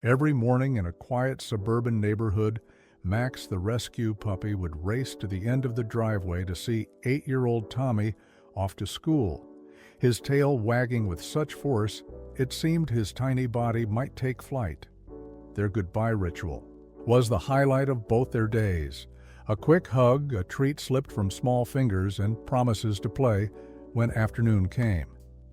Every morning in a quiet suburban neighborhood, Max the rescue puppy would race to the end of the driveway to see 8-year-old Tommy off to school, his tail wagging with such force it seemed his tiny body might take flight. Their goodbye ritual was the highlight of both their days. A quick hug, a treat slipped from small fingers, and promises to play when afternoon came.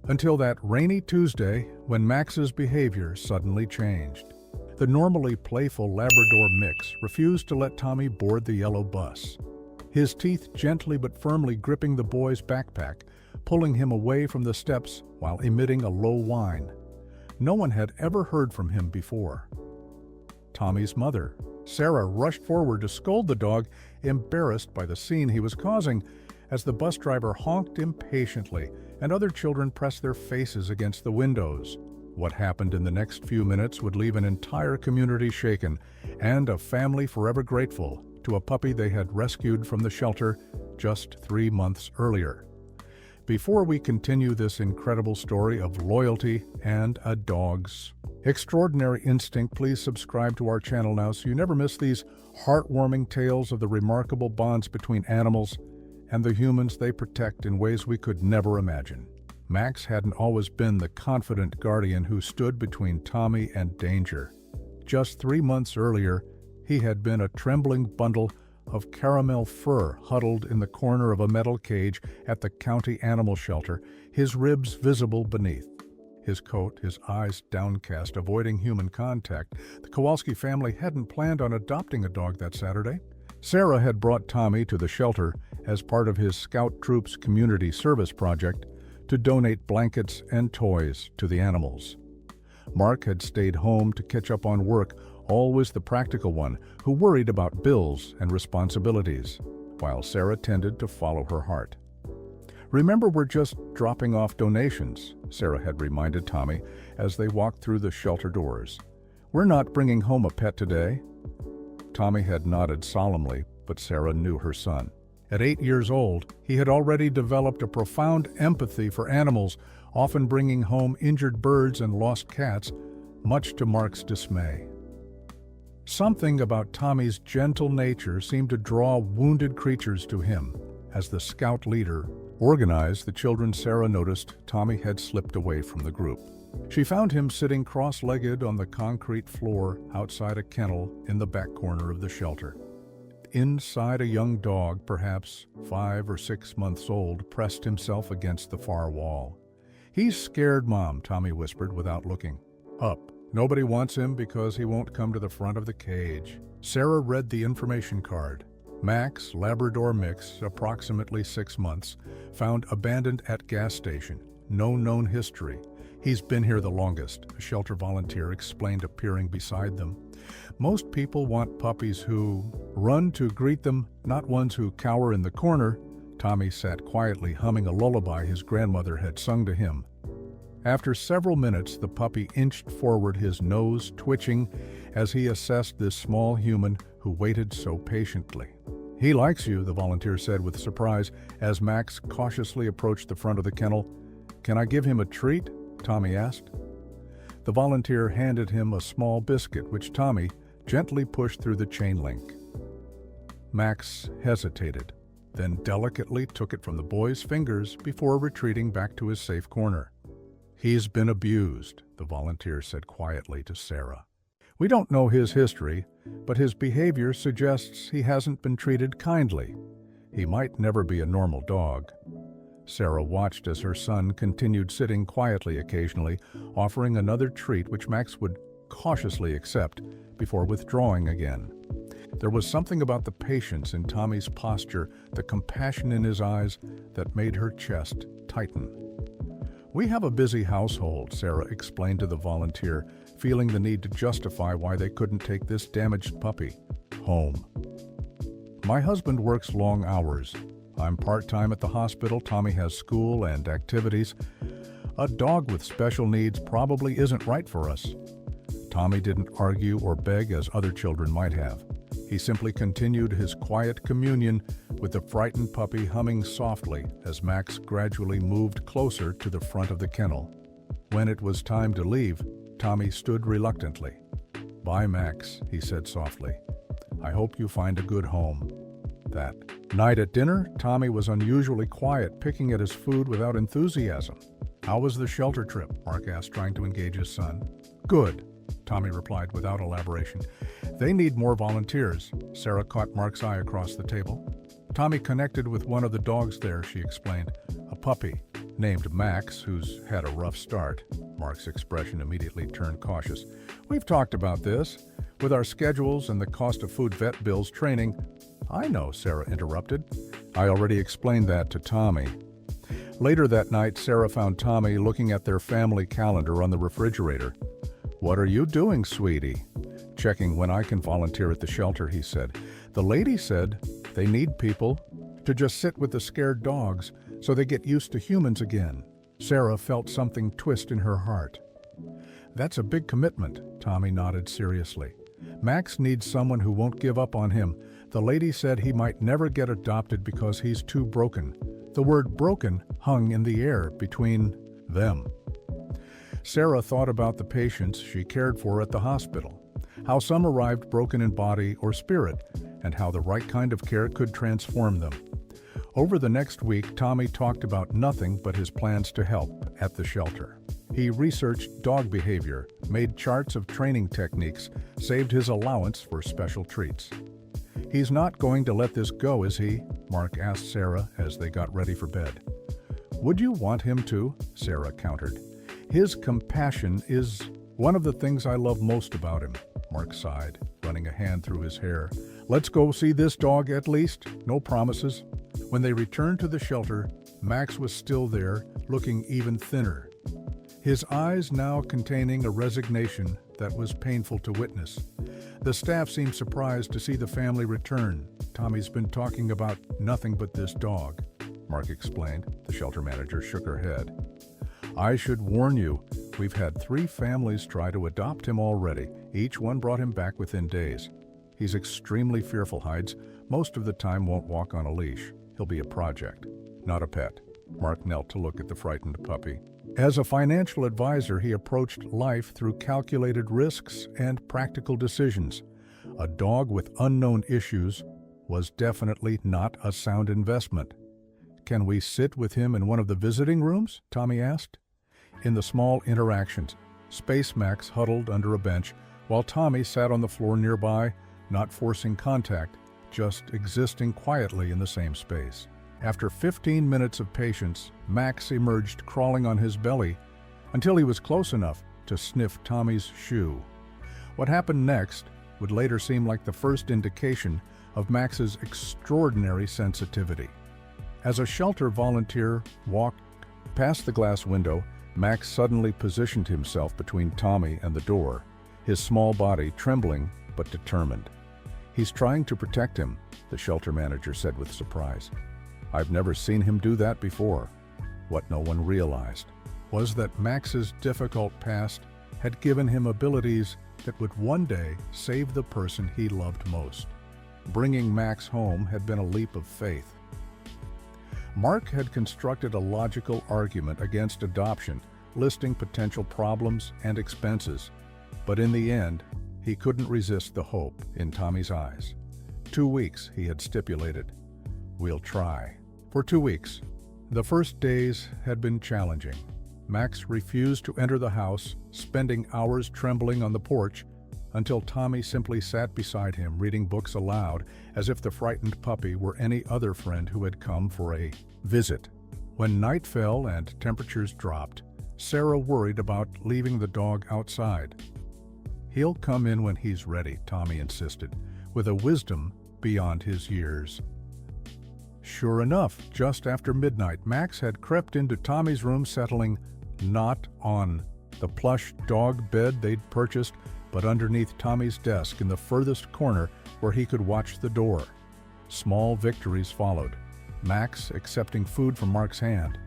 Until that rainy Tuesday when Max's behavior suddenly changed. The normally playful Labrador mix refused to let Tommy board the yellow bus, his teeth gently but firmly gripping the boy's backpack, pulling him away from the steps while emitting a low whine. No one had ever heard from him before. Tommy's mother, Sarah, rushed forward to scold the dog, embarrassed by the scene he was causing, as the bus driver honked impatiently and other children pressed their faces against the windows. What happened in the next few minutes would leave an entire community shaken and a family forever grateful to a puppy they had rescued from the shelter just 3 months earlier. Before we continue this incredible story of loyalty and a dog's extraordinary instinct, please subscribe to our channel now so you never miss these heartwarming tales of the remarkable bonds between animals and the humans they protect in ways we could never imagine. Max hadn't always been the confident guardian who stood between Tommy and danger. Just 3 months earlier, he had been a trembling bundle of caramel fur huddled in the corner of a metal cage at the county animal shelter, his ribs visible beneath. His coat, his eyes downcast, avoiding human contact. The Kowalski family hadn't planned on adopting a dog that Saturday. Sarah had brought Tommy to the shelter as part of his Scout Troops community service project to donate blankets and toys to the animals. Mark had stayed home to catch up on work, always the practical one who worried about bills and responsibilities, while Sarah tended to follow her heart. "Remember, we're just dropping off donations," Sarah had reminded Tommy as they walked through the shelter doors. "We're not bringing home a pet today." Tommy had nodded solemnly, but Sarah knew her son. At 8 years old, he had already developed a profound empathy for animals, often bringing home injured birds and lost cats, much to Mark's dismay. Something about Tommy's gentle nature seemed to draw wounded creatures to him. As the Scout leader organized the children, Sarah noticed Tommy had slipped away from the group. She found him sitting cross-legged on the concrete floor outside a kennel in the back corner of the shelter. Inside, a young dog, perhaps 5 or 6 months old, pressed himself against the far wall. "He's scared, Mom," Tommy whispered without looking up. "Nobody wants him because he won't come to the front of the cage." Sarah read the information card. Max, Labrador mix, approximately 6 months, found abandoned at gas station. No known history. "He's been here the longest," a shelter volunteer explained, appearing beside them. "Most people want puppies who run to greet them, not ones who cower in the corner." Tommy sat quietly humming a lullaby his grandmother had sung to him. After several minutes, the puppy inched forward, his nose twitching as he assessed this small human who waited so patiently. "He likes you," the volunteer said with surprise as Max cautiously approached the front of the kennel. "Can I give him a treat?" Tommy asked. The volunteer handed him a small biscuit, which Tommy gently pushed through the chain link. Max hesitated, then delicately took it from the boy's fingers before retreating back to his safe corner. "He's been abused," the volunteer said quietly to Sarah. "We don't know his history, but his behavior suggests he hasn't been treated kindly. He might never be a normal dog." Sarah watched as her son continued sitting quietly, occasionally offering another treat which Max would cautiously accept before withdrawing again. There was something about the patience in Tommy's posture, the compassion in his eyes, that made her chest tighten. "We have a busy household," Sarah explained to the volunteer, feeling the need to justify why they couldn't take this damaged puppy home. "My husband works long hours. I'm part-time at the hospital. Tommy has school and activities. A dog with special needs probably isn't right for us." Tommy didn't argue or beg as other children might have. He simply continued his quiet communion with the frightened puppy, humming softly as Max gradually moved closer to the front of the kennel. When it was time to leave, Tommy stood reluctantly. "Bye, Max," he said softly. "I hope you find a good home." That night at dinner, Tommy was unusually quiet, picking at his food without enthusiasm. "How was the shelter trip?" Mark asked, trying to engage his son. "Good," Tommy replied without elaboration. "They need more volunteers." Sarah caught Mark's eye across the table. "Tommy connected with one of the dogs there," she explained. "A puppy named Max, who's had a rough start." Mark's expression immediately turned cautious. "We've talked about this. With our schedules and the cost of food, vet bills, training—" "I know," Sarah interrupted. "I already explained that to Tommy." Later that night, Sarah found Tommy looking at their family calendar on the refrigerator. "What are you doing, sweetie?" "Checking when I can volunteer at the shelter," he said. "The lady said they need people to just sit with the scared dogs so they get used to humans again." Sarah felt something twist in her heart. "That's a big commitment," Tommy nodded seriously. "Max needs someone who won't give up on him. The lady said he might never get adopted because he's too broken." The word broken hung in the air between them. Sarah thought about the patients she cared for at the hospital, how some arrived broken in body or spirit, and how the right kind of care could transform them. Over the next week, Tommy talked about nothing but his plans to help at the shelter. He researched dog behavior, made charts of training techniques, saved his allowance for special treats. "He's not going to let this go, is he?" Mark asked Sarah as they got ready for bed. "Would you want him to?" Sarah countered. "His compassion is one of the things I love most about him," Mark sighed, running a hand through his hair. "Let's go see this dog at least. No promises." When they returned to the shelter, Max was still there, looking even thinner. His eyes now containing a resignation that was painful to witness. The staff seemed surprised to see the family return. "Tommy's been talking about nothing but this dog," Mark explained. The shelter manager shook her head. "I should warn you, we've had 3 families try to adopt him already. Each one brought him back within days. He's extremely fearful, hides. Most of the time won't walk on a leash. He'll be a project, not a pet." Mark knelt to look at the frightened puppy. As a financial advisor, he approached life through calculated risks and practical decisions. A dog with unknown issues was definitely not a sound investment. "Can we sit with him in one of the visiting rooms?" Tommy asked. In the small interactions, Space Max huddled under a bench, while Tommy sat on the floor nearby, not forcing contact, just existing quietly in the same space. After 15 minutes of patience, Max emerged crawling on his belly until he was close enough to sniff Tommy's shoe. What happened next would later seem like the first indication of Max's extraordinary sensitivity. As a shelter volunteer walked past the glass window, Max suddenly positioned himself between Tommy and the door, his small body trembling but determined. "He's trying to protect him," the shelter manager said with surprise. "I've never seen him do that before." What no one realized was that Max's difficult past had given him abilities that would one day save the person he loved most. Bringing Max home had been a leap of faith. Mark had constructed a logical argument against adoption, listing potential problems and expenses, but in the end, he couldn't resist the hope in Tommy's eyes. 2 weeks, he had stipulated. "We'll try." For 2 weeks. The first days had been challenging. Max refused to enter the house, spending hours trembling on the porch until Tommy simply sat beside him reading books aloud as if the frightened puppy were any other friend who had come for a visit. When night fell and temperatures dropped, Sarah worried about leaving the dog outside. "He'll come in when he's ready," Tommy insisted, with a wisdom beyond his years. Sure enough, just after midnight, Max had crept into Tommy's room, settling not on the plush dog bed they'd purchased, but underneath Tommy's desk in the furthest corner where he could watch the door. Small victories followed. Max accepting food from Mark's hand.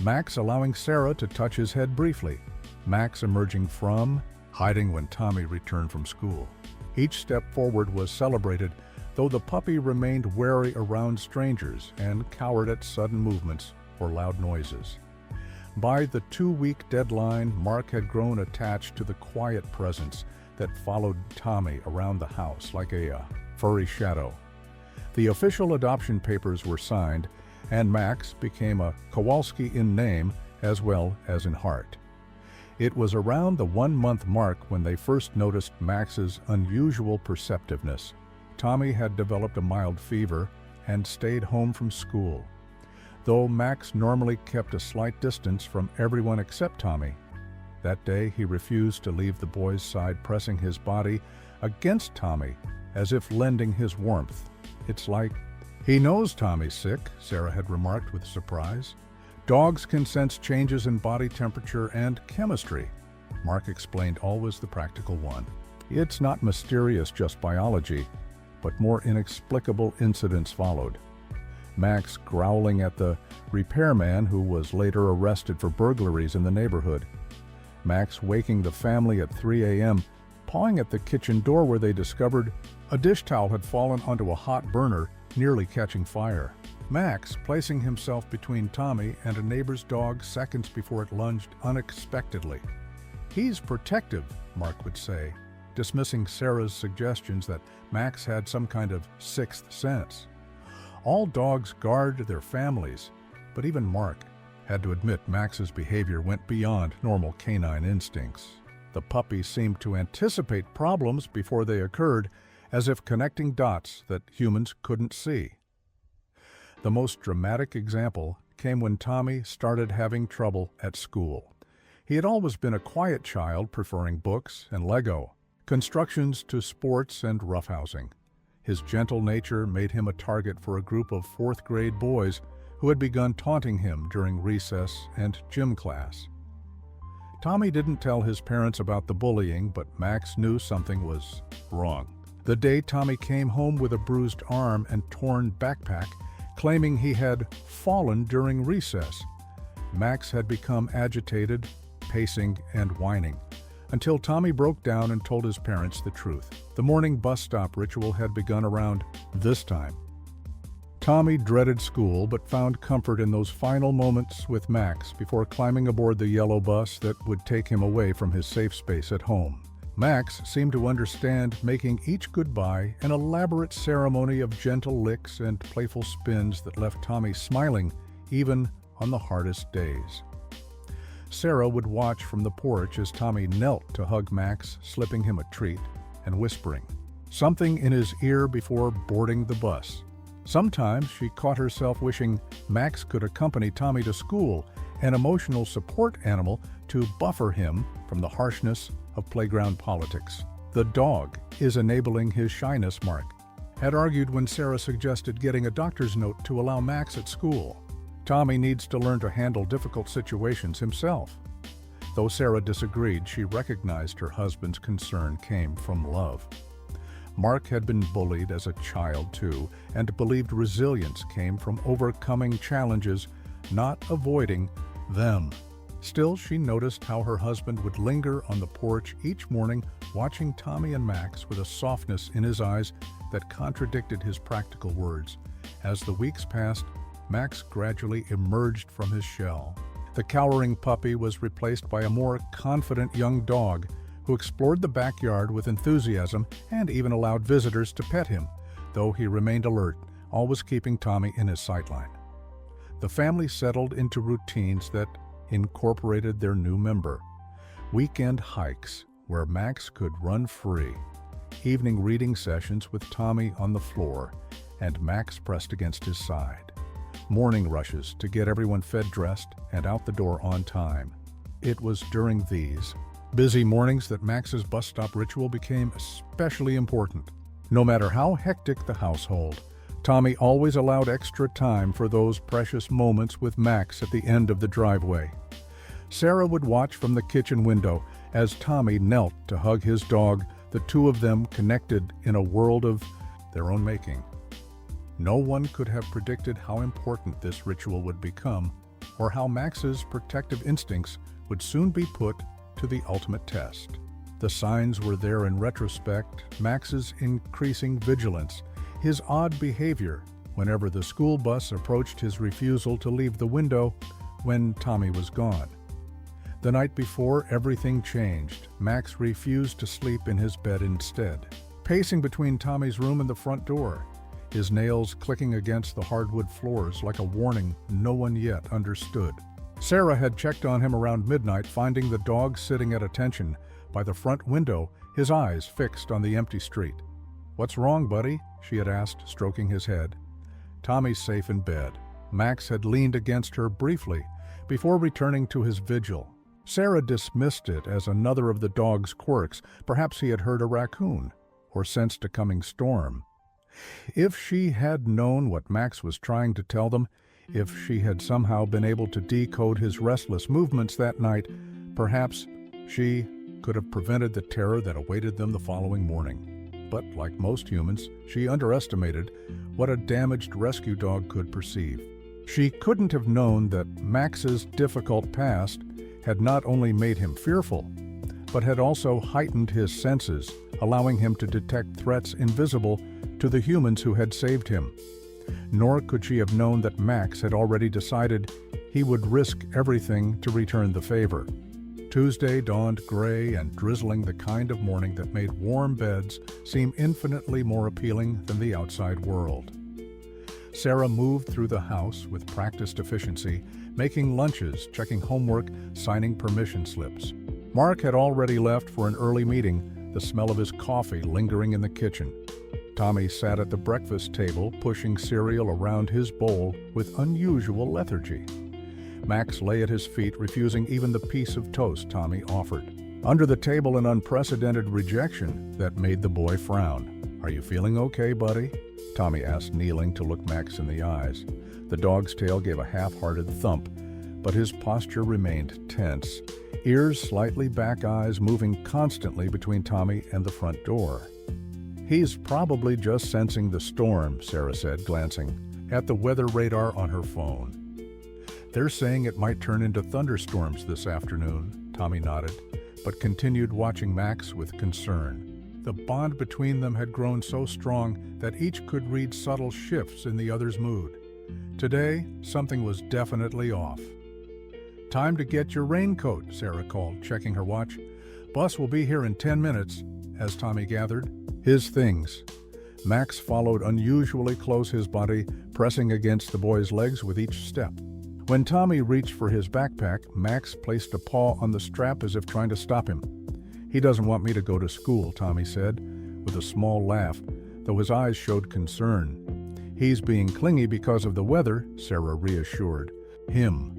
Max allowing Sarah to touch his head briefly. Max emerging from, hiding when Tommy returned from school. Each step forward was celebrated, though the puppy remained wary around strangers and cowered at sudden movements or loud noises. By the 2-week deadline, Mark had grown attached to the quiet presence, that followed Tommy around the house like a furry shadow. The official adoption papers were signed, and Max became a Kowalski in name as well as in heart. It was around the 1-month mark when they first noticed Max's unusual perceptiveness. Tommy had developed a mild fever and stayed home from school. Though Max normally kept a slight distance from everyone except Tommy, that day he refused to leave the boy's side, pressing his body against Tommy as if lending his warmth. "It's like he knows Tommy's sick," Sarah had remarked with surprise. "Dogs can sense changes in body temperature and chemistry." Mark explained, always the practical one. It's not mysterious, just biology, but more inexplicable incidents followed. Max growling at the repairman who was later arrested for burglaries in the neighborhood. Max waking the family at 3 a.m., pawing at the kitchen door where they discovered a dish towel had fallen onto a hot burner, nearly catching fire. Max placing himself between Tommy and a neighbor's dog seconds before it lunged unexpectedly. "He's protective," Mark would say, dismissing Sarah's suggestions that Max had some kind of sixth sense. All dogs guard their families, but even Mark had to admit Max's behavior went beyond normal canine instincts. The puppy seemed to anticipate problems before they occurred, as if connecting dots that humans couldn't see. The most dramatic example came when Tommy started having trouble at school. He had always been a quiet child, preferring books and Lego, constructions to sports and roughhousing. His gentle nature made him a target for a group of fourth-grade boys who had begun taunting him during recess and gym class. Tommy didn't tell his parents about the bullying, but Max knew something was wrong. The day Tommy came home with a bruised arm and torn backpack, claiming he had fallen during recess, Max had become agitated, pacing and whining, until Tommy broke down and told his parents the truth. The morning bus stop ritual had begun around this time. Tommy dreaded school but found comfort in those final moments with Max before climbing aboard the yellow bus that would take him away from his safe space at home. Max seemed to understand making each goodbye an elaborate ceremony of gentle licks and playful spins that left Tommy smiling even on the hardest days. Sarah would watch from the porch as Tommy knelt to hug Max, slipping him a treat and whispering something in his ear before boarding the bus. Sometimes she caught herself wishing Max could accompany Tommy to school, an emotional support animal to buffer him from the harshness of playground politics. "The dog is enabling his shyness," Mark had argued when Sarah suggested getting a doctor's note to allow Max at school. Tommy needs to learn to handle difficult situations himself. Though Sarah disagreed, she recognized her husband's concern came from love. Mark had been bullied as a child too, and believed resilience came from overcoming challenges, not avoiding them. Still, she noticed how her husband would linger on the porch each morning, watching Tommy and Max with a softness in his eyes that contradicted his practical words. As the weeks passed, Max gradually emerged from his shell. The cowering puppy was replaced by a more confident young dog who explored the backyard with enthusiasm and even allowed visitors to pet him, though he remained alert, always keeping Tommy in his sightline. The family settled into routines that incorporated their new member. Weekend hikes where Max could run free, evening reading sessions with Tommy on the floor and Max pressed against his side, morning rushes to get everyone fed, dressed, and out the door on time. It was during these busy mornings that Max's bus stop ritual became especially important. No matter how hectic the household, Tommy always allowed extra time for those precious moments with Max at the end of the driveway. Sarah would watch from the kitchen window as Tommy knelt to hug his dog, the two of them connected in a world of their own making. No one could have predicted how important this ritual would become, or how Max's protective instincts would soon be put to the ultimate test. The signs were there in retrospect: Max's increasing vigilance, his odd behavior whenever the school bus approached, his refusal to leave the window when Tommy was gone. The night before, everything changed. Max refused to sleep in his bed instead, pacing between Tommy's room and the front door, his nails clicking against the hardwood floors like a warning no one yet understood. Sarah had checked on him around midnight, finding the dog sitting at attention by the front window, his eyes fixed on the empty street. "What's wrong, buddy?" she had asked, stroking his head. "Tommy's safe in bed." Max had leaned against her briefly before returning to his vigil. Sarah dismissed it as another of the dog's quirks. Perhaps he had heard a raccoon or sensed a coming storm. If she had known what Max was trying to tell them, if she had somehow been able to decode his restless movements that night, perhaps she could have prevented the terror that awaited them the following morning. But like most humans, she underestimated what a damaged rescue dog could perceive. She couldn't have known that Max's difficult past had not only made him fearful, but had also heightened his senses, allowing him to detect threats invisible to the humans who had saved him. Nor could she have known that Max had already decided he would risk everything to return the favor. Tuesday dawned gray and drizzling, the kind of morning that made warm beds seem infinitely more appealing than the outside world. Sarah moved through the house with practiced efficiency, making lunches, checking homework, signing permission slips. Mark had already left for an early meeting, the smell of his coffee lingering in the kitchen. Tommy sat at the breakfast table, pushing cereal around his bowl with unusual lethargy. Max lay at his feet, refusing even the piece of toast Tommy offered. Under the table, an unprecedented rejection that made the boy frown. "Are you feeling okay, buddy?" Tommy asked, kneeling to look Max in the eyes. The dog's tail gave a half-hearted thump, but his posture remained tense, ears slightly back, eyes moving constantly between Tommy and the front door. "He's probably just sensing the storm," Sarah said, glancing at the weather radar on her phone. "They're saying it might turn into thunderstorms this afternoon," Tommy nodded, but continued watching Max with concern. The bond between them had grown so strong that each could read subtle shifts in the other's mood. Today, something was definitely off. "Time to get your raincoat," Sarah called, checking her watch. "Bus will be here in 10 minutes, as Tommy gathered his things. Max followed unusually close, his body pressing against the boy's legs with each step. When Tommy reached for his backpack, Max placed a paw on the strap as if trying to stop him. "He doesn't want me to go to school," Tommy said, with a small laugh, though his eyes showed concern. "He's being clingy because of the weather," Sarah reassured him.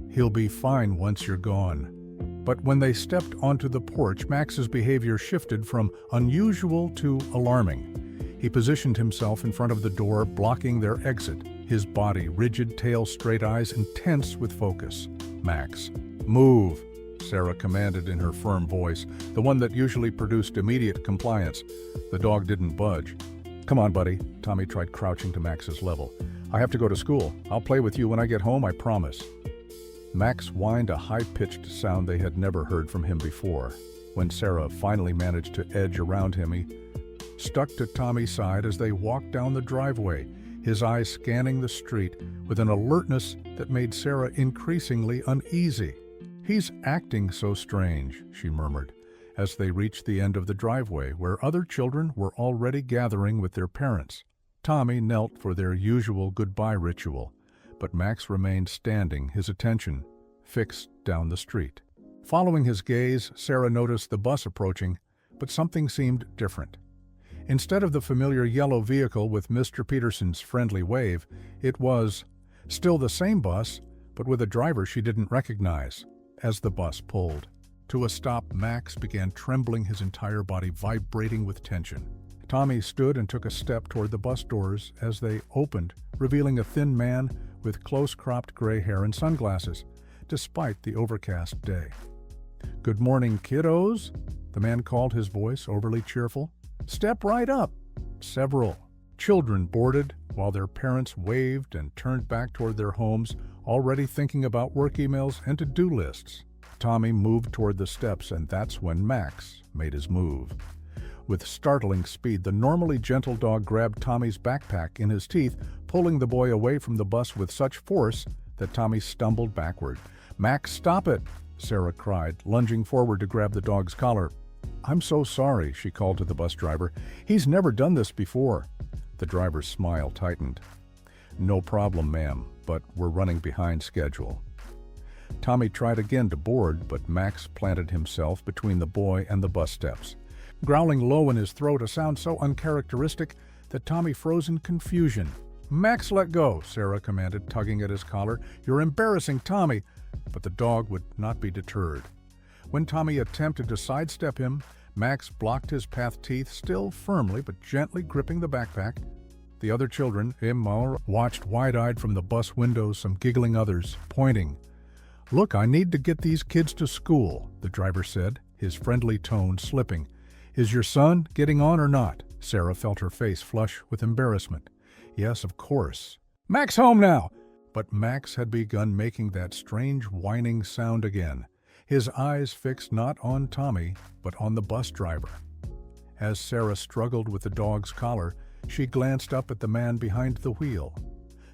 "He'll be fine once you're gone." But when they stepped onto the porch, Max's behavior shifted from unusual to alarming. He positioned himself in front of the door, blocking their exit, his body rigid, tail straight, eyes intense with focus. "Max, move," Sarah commanded in her firm voice, the one that usually produced immediate compliance. The dog didn't budge. "Come on, buddy," Tommy tried, crouching to Max's level. "I have to go to school. I'll play with you when I get home, I promise." Max whined, a high-pitched sound they had never heard from him before. When Sarah finally managed to edge around him, he stuck to Tommy's side as they walked down the driveway, his eyes scanning the street with an alertness that made Sarah increasingly uneasy. "He's acting so strange," she murmured, as they reached the end of the driveway, where other children were already gathering with their parents. Tommy knelt for their usual goodbye ritual, but Max remained standing, his attention fixed down the street. Following his gaze, Sarah noticed the bus approaching, but something seemed different. Instead of the familiar yellow vehicle with Mr. Peterson's friendly wave, it was still the same bus, but with a driver she didn't recognize. As the bus pulled to a stop, Max began trembling, his entire body vibrating with tension. Tommy stood and took a step toward the bus doors as they opened, revealing a thin man with close-cropped gray hair and sunglasses, despite the overcast day. "Good morning, kiddos," the man called, his voice overly cheerful. "Step right up." Several children boarded, while their parents waved and turned back toward their homes, already thinking about work emails and to-do lists. Tommy moved toward the steps, and that's when Max made his move. With startling speed, the normally gentle dog grabbed Tommy's backpack in his teeth, pulling the boy away from the bus with such force that Tommy stumbled backward. "Max, stop it!" Sarah cried, lunging forward to grab the dog's collar. "I'm so sorry," she called to the bus driver. "He's never done this before." The driver's smile tightened. "No problem, ma'am, but we're running behind schedule." Tommy tried again to board, but Max planted himself between the boy and the bus steps, growling low in his throat, a sound so uncharacteristic that Tommy froze in confusion. "Max, let go," Sarah commanded, tugging at his collar. "You're embarrassing Tommy." But the dog would not be deterred. When Tommy attempted to sidestep him, Max blocked his path, teeth still firmly but gently gripping the backpack. The other children, watched wide-eyed from the bus windows, some giggling others, pointing. "Look, I need to get these kids to school," the driver said, his friendly tone slipping. "Is your son getting on or not?" Sarah felt her face flush with embarrassment. "Yes, of course." "Max, home now!" But Max had begun making that strange whining sound again, his eyes fixed not on Tommy, but on the bus driver. As Sarah struggled with the dog's collar, she glanced up at the man behind the wheel.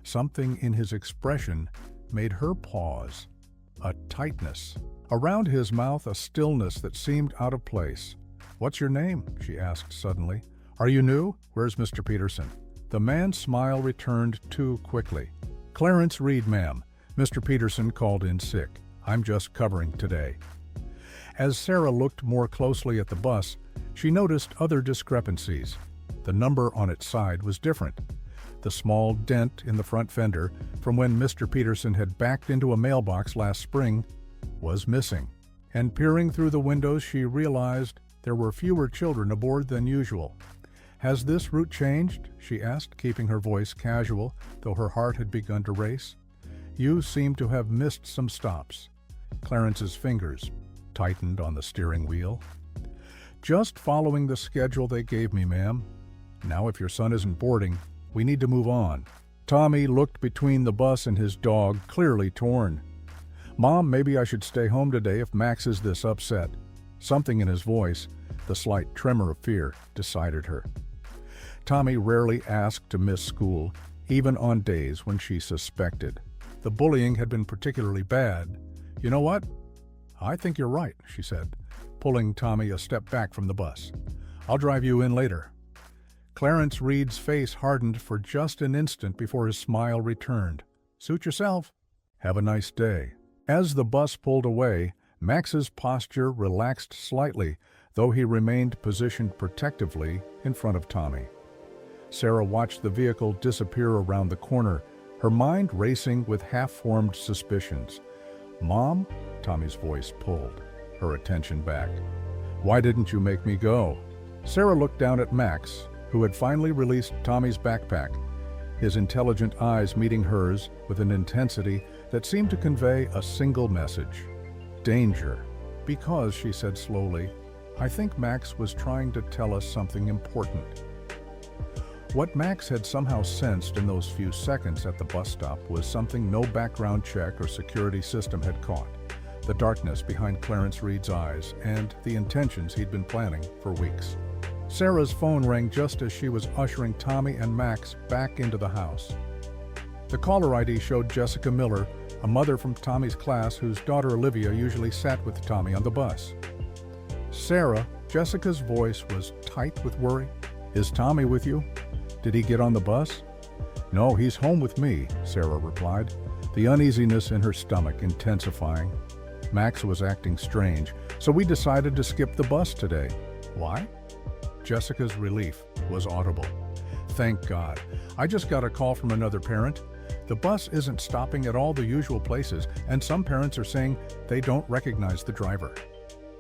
Something in his expression made her pause. A tightness. Around his mouth, a stillness that seemed out of place. "What's your name?" she asked suddenly. "Are you new? Where's Mr. Peterson?" The man's smile returned too quickly. "Clarence Reed, ma'am. Mr. Peterson called in sick. I'm just covering today." As Sarah looked more closely at the bus, she noticed other discrepancies. The number on its side was different. The small dent in the front fender, from when Mr. Peterson had backed into a mailbox last spring, was missing. And peering through the windows, she realized there were fewer children aboard than usual. "Has this route changed?" she asked, keeping her voice casual, though her heart had begun to race. "You seem to have missed some stops." Clarence's fingers tightened on the steering wheel. "Just following the schedule they gave me, ma'am. Now, if your son isn't boarding, we need to move on." Tommy looked between the bus and his dog, clearly torn. "Mom, maybe I should stay home today if Max is this upset." Something in his voice, the slight tremor of fear, decided her. Tommy rarely asked to miss school, even on days when she suspected. The bullying had been particularly bad. "You know what? I think you're right," she said, pulling Tommy a step back from the bus. "I'll drive you in later." Clarence Reed's face hardened for just an instant before his smile returned. "Suit yourself. Have a nice day." As the bus pulled away, Max's posture relaxed slightly, though he remained positioned protectively in front of Tommy. Sarah watched the vehicle disappear around the corner, her mind racing with half-formed suspicions. "Mom?" Tommy's voice pulled her attention back. "Why didn't you make me go?" Sarah looked down at Max, who had finally released Tommy's backpack, his intelligent eyes meeting hers with an intensity that seemed to convey a single message: danger. "Because," she said slowly, "I think Max was trying to tell us something important." What Max had somehow sensed in those few seconds at the bus stop was something no background check or security system had caught: the darkness behind Clarence Reed's eyes and the intentions he'd been planning for weeks. Sarah's phone rang just as she was ushering Tommy and Max back into the house. The caller ID showed Jessica Miller, a mother from Tommy's class whose daughter Olivia usually sat with Tommy on the bus. "Sarah," Jessica's voice was tight with worry. "Is Tommy with you? Did he get on the bus?" "No, he's home with me," Sarah replied, the uneasiness in her stomach intensifying. "Max was acting strange, so we decided to skip the bus today." "Why?" Jessica's relief was audible. "Thank God. I just got a call from another parent. The bus isn't stopping at all the usual places, and some parents are saying they don't recognize the driver."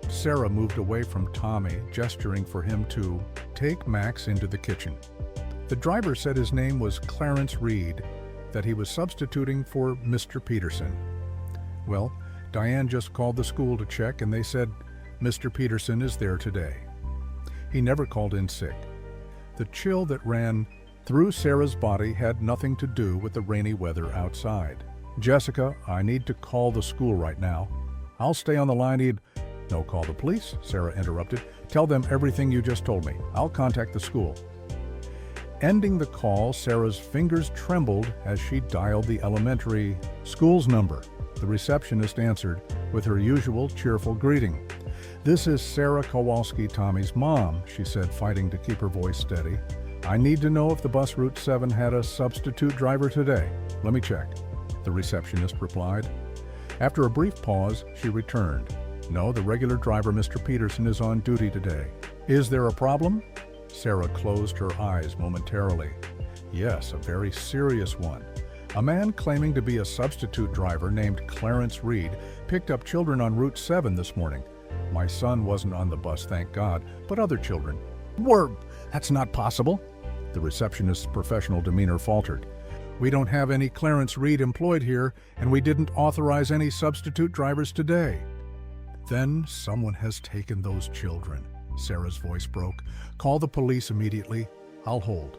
Sarah moved away from Tommy, gesturing for him to take Max into the kitchen. The driver said his name was Clarence Reed, that he was substituting for Mr. Peterson. "Well, Diane just called the school to check, and they said Mr. Peterson is there today. He never called in sick." The chill that ran through Sarah's body had nothing to do with the rainy weather outside. "Jessica, I need to call the school right now." "I'll stay on the line." "No, call the police," Sarah interrupted. "Tell them everything you just told me. I'll contact the school." Ending the call, Sarah's fingers trembled as she dialed the elementary school's number. The receptionist answered with her usual cheerful greeting. "This is Sarah Kowalski, Tommy's mom," she said, fighting to keep her voice steady. "I need to know if the bus Route 7 had a substitute driver today. Let me check," the receptionist replied. After a brief pause, she returned. "No, the regular driver, Mr. Peterson, is on duty today." "Is there a problem?" Sarah closed her eyes momentarily. "Yes, a very serious one. A man claiming to be a substitute driver named Clarence Reed picked up children on Route 7 this morning. My son wasn't on the bus, thank God, but other children." "That's not possible." The receptionist's professional demeanor faltered. "We don't have any Clarence Reed employed here, and we didn't authorize any substitute drivers today." "Then someone has taken those children," Sarah's voice broke. "Call the police immediately. I'll hold."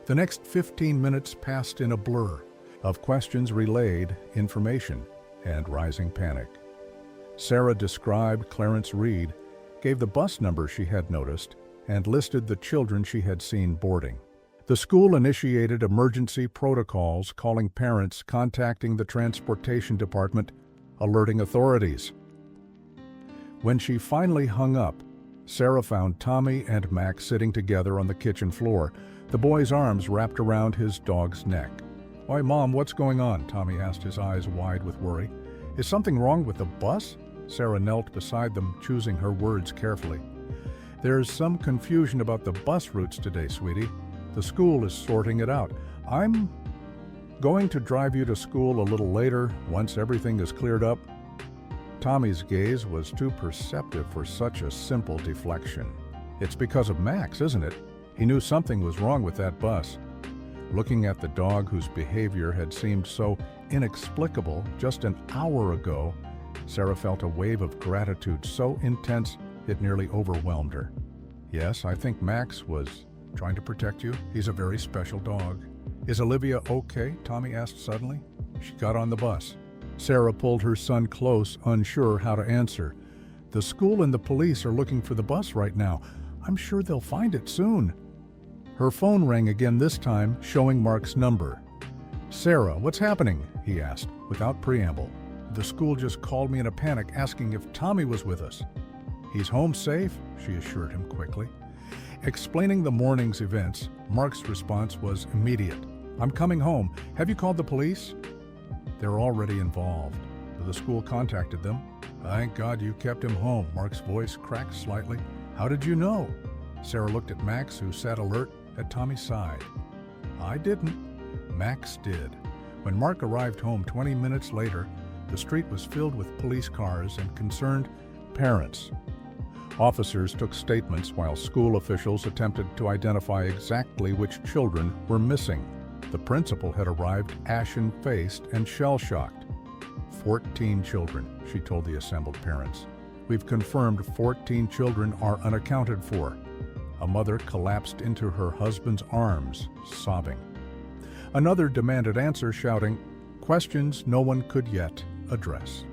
The next 15 minutes passed in a blur of questions relayed, information, and rising panic. Sarah described Clarence Reed, gave the bus number she had noticed, and listed the children she had seen boarding. The school initiated emergency protocols, calling parents, contacting the transportation department, alerting authorities. When she finally hung up, Sarah found Tommy and Max sitting together on the kitchen floor, the boy's arms wrapped around his dog's neck. "Why, Mom, what's going on?" Tommy asked, his eyes wide with worry. "Is something wrong with the bus?" Sarah knelt beside them, choosing her words carefully. "There's some confusion about the bus routes today, sweetie. The school is sorting it out. I'm going to drive you to school a little later, once everything is cleared up." Tommy's gaze was too perceptive for such a simple deflection. "It's because of Max, isn't it? He knew something was wrong with that bus." Looking at the dog whose behavior had seemed so inexplicable just an hour ago, Sarah felt a wave of gratitude so intense it nearly overwhelmed her. "Yes, I think Max was trying to protect you. He's a very special dog." "Is Olivia okay?" Tommy asked suddenly. She got on the bus. Sarah pulled her son close, unsure how to answer. "The school and the police are looking for the bus right now. I'm sure they'll find it soon." Her phone rang again, this time showing Mark's number. "Sarah, what's happening?" he asked, without preamble. "The school just called me in a panic asking if Tommy was with us." "He's home safe," she assured him quickly. Explaining the morning's events, Mark's response was immediate. "I'm coming home. Have you called the police?" "They're already involved. The school contacted them." "Thank God you kept him home." Mark's voice cracked slightly. "How did you know?" Sarah looked at Max, who sat alert at Tommy's side. "I didn't. Max did." When Mark arrived home 20 minutes later, the street was filled with police cars and concerned parents. Officers took statements while school officials attempted to identify exactly which children were missing. The principal had arrived ashen-faced and shell-shocked. 14 children, she told the assembled parents. "We've confirmed 14 children are unaccounted for." A mother collapsed into her husband's arms, sobbing. Another demanded answers, shouting, questions no one could yet address.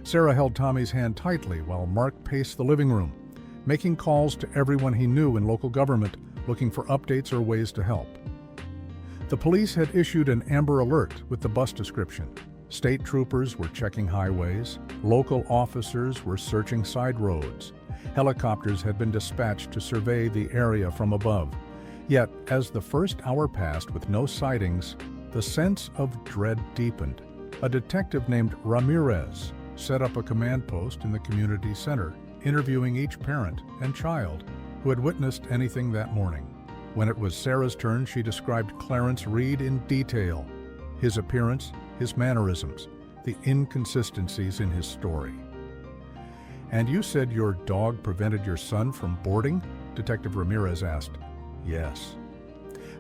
Sarah held Tommy's hand tightly while Mark paced the living room, making calls to everyone he knew in local government, looking for updates or ways to help. The police had issued an Amber Alert with the bus description. State troopers were checking highways, local officers were searching side roads. Helicopters had been dispatched to survey the area from above. Yet, as the first hour passed with no sightings, the sense of dread deepened. A detective named Ramirez set up a command post in the community center, interviewing each parent and child who had witnessed anything that morning. When it was Sarah's turn, she described Clarence Reed in detail, his appearance, his mannerisms, the inconsistencies in his story. "And you said your dog prevented your son from boarding?" Detective Ramirez asked. "Yes."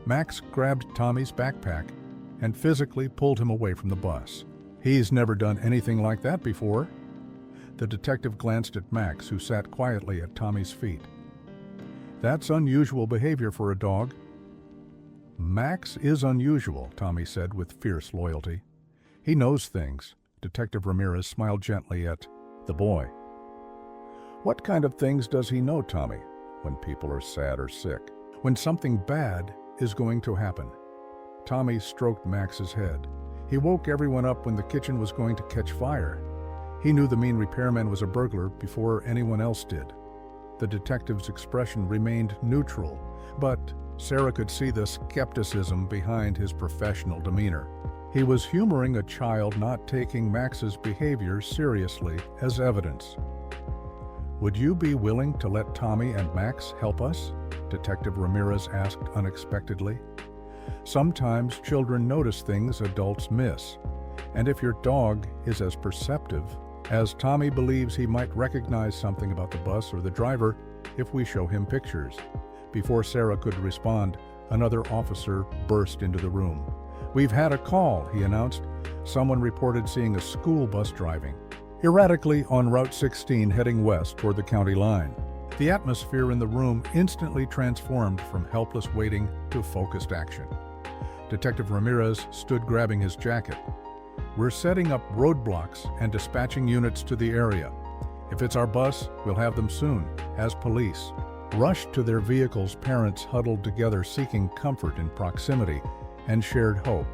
Max grabbed Tommy's backpack and physically pulled him away from the bus. "He's never done anything like that before." The detective glanced at Max, who sat quietly at Tommy's feet. "That's unusual behavior for a dog." "Max is unusual," Tommy said with fierce loyalty. "He knows things." Detective Ramirez smiled gently at the boy. "What kind of things does he know, Tommy?" "When people are sad or sick. When something bad is going to happen." Tommy stroked Max's head. He woke everyone up when the kitchen was going to catch fire. He knew the mean repairman was a burglar before anyone else did. The detective's expression remained neutral, but Sarah could see the skepticism behind his professional demeanor. He was humoring a child not taking Max's behavior seriously as evidence. "Would you be willing to let Tommy and Max help us?" Detective Ramirez asked unexpectedly. "Sometimes children notice things adults miss, and if your dog is as perceptive as Tommy believes, he might recognize something about the bus or the driver if we show him pictures." Before Sarah could respond, another officer burst into the room. "We've had a call," he announced. "Someone reported seeing a school bus driving erratically on Route 16 heading west toward the county line." The atmosphere in the room instantly transformed from helpless waiting to focused action. Detective Ramirez stood grabbing his jacket. "We're setting up roadblocks and dispatching units to the area. If it's our bus, we'll have them soon." As police rushed to their vehicles, parents huddled together seeking comfort in proximity and shared hope.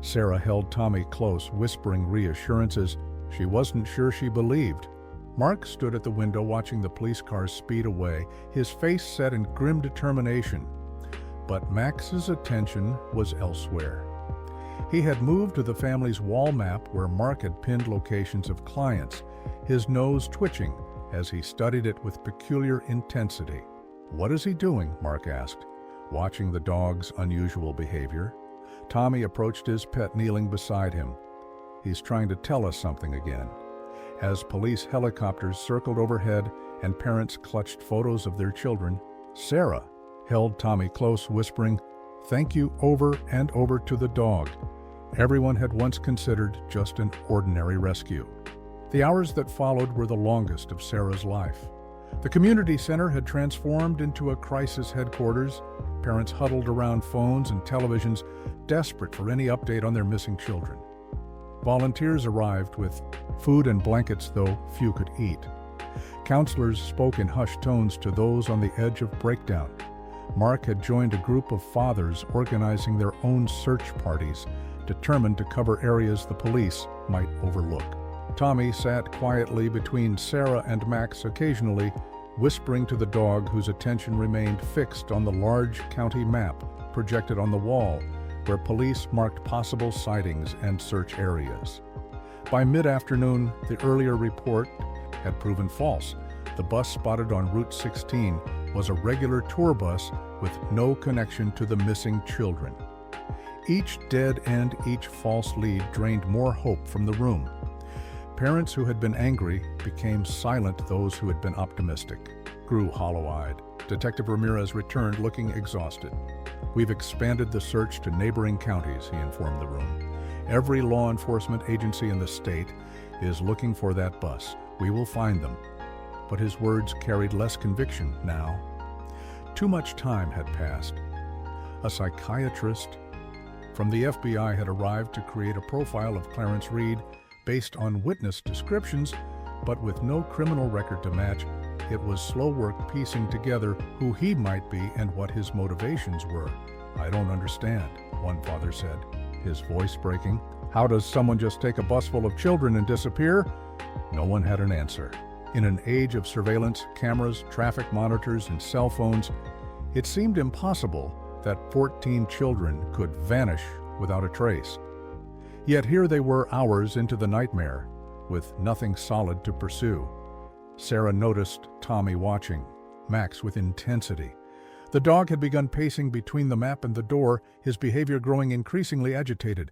Sarah held Tommy close, whispering reassurances she wasn't sure she believed. Mark stood at the window watching the police cars speed away, his face set in grim determination. But Max's attention was elsewhere. He had moved to the family's wall map where Mark had pinned locations of clients, his nose twitching as he studied it with peculiar intensity. "What is he doing?" Mark asked, watching the dog's unusual behavior. Tommy approached his pet kneeling beside him. "He's trying to tell us something again." As police helicopters circled overhead and parents clutched photos of their children, Sarah held Tommy close, whispering, "Thank you," over and over to the dog. Everyone had once considered just an ordinary rescue. The hours that followed were the longest of Sarah's life. The community center had transformed into a crisis headquarters. Parents huddled around phones and televisions, desperate for any update on their missing children. Volunteers arrived with food and blankets, though few could eat. Counselors spoke in hushed tones to those on the edge of breakdown. Mark had joined a group of fathers organizing their own search parties, determined to cover areas the police might overlook. Tommy sat quietly between Sarah and Max, occasionally whispering to the dog, whose attention remained fixed on the large county map projected on the wall, where police marked possible sightings and search areas. By mid-afternoon, the earlier report had proven false. The bus spotted on Route 16 was a regular tour bus with no connection to the missing children. Each dead end, each false lead drained more hope from the room. Parents who had been angry became silent. Those who had been optimistic grew hollow-eyed. Detective Ramirez returned looking exhausted. "We've expanded the search to neighboring counties," he informed the room. "Every law enforcement agency in the state is looking for that bus. We will find them." But his words carried less conviction now. Too much time had passed. A psychiatrist from the FBI had arrived to create a profile of Clarence Reed based on witness descriptions, but with no criminal record to match. It was slow work piecing together who he might be and what his motivations were. "I don't understand," one father said, his voice breaking. "How does someone just take a bus full of children and disappear?" No one had an answer. In an age of surveillance, cameras, traffic monitors, and cell phones, it seemed impossible that 14 children could vanish without a trace. Yet here they were, hours into the nightmare, with nothing solid to pursue. Sarah noticed Tommy watching, Max with intensity. The dog had begun pacing between the map and the door, his behavior growing increasingly agitated.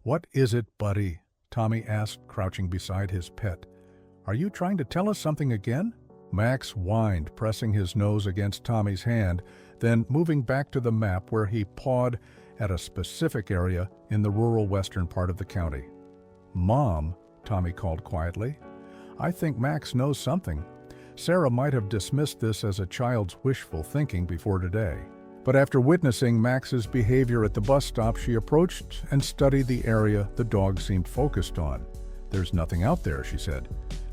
"What is it, buddy?" Tommy asked, crouching beside his pet. "Are you trying to tell us something again?" Max whined, pressing his nose against Tommy's hand, then moving back to the map where he pawed at a specific area in the rural western part of the county. "Mom," Tommy called quietly, "I think Max knows something." Sarah might have dismissed this as a child's wishful thinking before today. But after witnessing Max's behavior at the bus stop, she approached and studied the area the dog seemed focused on. "There's nothing out there," she said.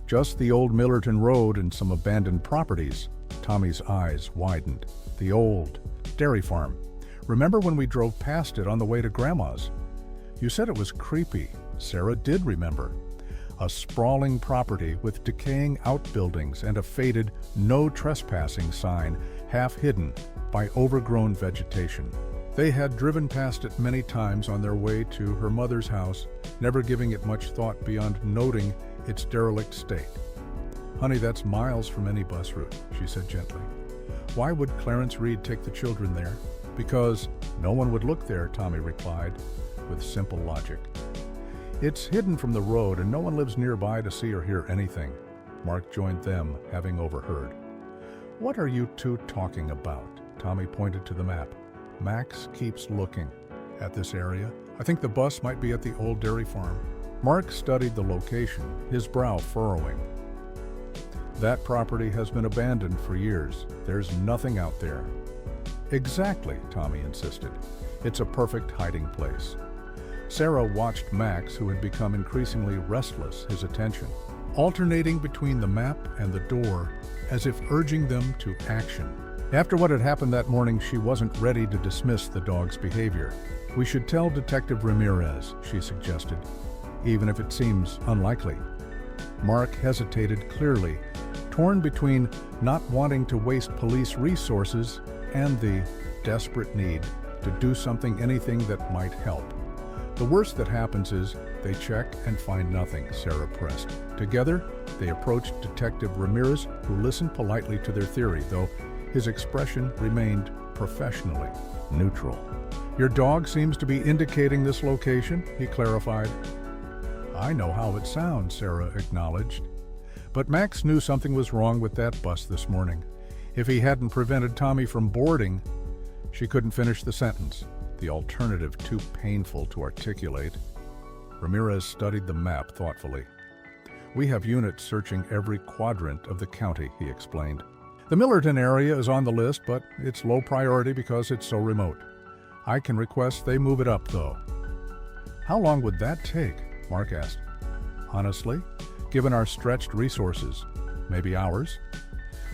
"Just the old Millerton Road and some abandoned properties." Tommy's eyes widened. "The old dairy farm. Remember when we drove past it on the way to Grandma's?" You said it was creepy. Sarah did remember. A sprawling property with decaying outbuildings and a faded "no trespassing" sign half hidden by overgrown vegetation. They had driven past it many times on their way to her mother's house, never giving it much thought beyond noting its derelict state. "Honey, that's miles from any bus route," she said gently. "Why would Clarence Reed take the children there?" "Because no one would look there," Tommy replied, with simple logic. "It's hidden from the road and no one lives nearby to see or hear anything." Mark joined them, having overheard. "What are you two talking about?" Tommy pointed to the map. "Max keeps looking at this area. I think the bus might be at the old dairy farm." Mark studied the location, his brow furrowing. "That property has been abandoned for years. There's nothing out there." "Exactly," Tommy insisted. "It's a perfect hiding place." Sarah watched Max, who had become increasingly restless, his attention, alternating between the map and the door, as if urging them to action. After what had happened that morning, she wasn't ready to dismiss the dog's behavior. "We should tell Detective Ramirez," she suggested, "even if it seems unlikely." Mark hesitated clearly, torn between not wanting to waste police resources and the desperate need to do anything that might help. "The worst that happens is they check and find nothing," Sarah pressed. Together, they approached Detective Ramirez, who listened politely to their theory, though his expression remained professionally neutral. "Your dog seems to be indicating this location," he clarified. "I know how it sounds," Sarah acknowledged. "But Max knew something was wrong with that bus this morning. If he hadn't prevented Tommy from boarding..." She couldn't finish the sentence, the alternative too painful to articulate. Ramirez studied the map thoughtfully. "We have units searching every quadrant of the county," he explained. "The Millerton area is on the list, but it's low priority because it's so remote. I can request they move it up, though." "How long would that take?" Mark asked. "Honestly, given our stretched resources, maybe hours.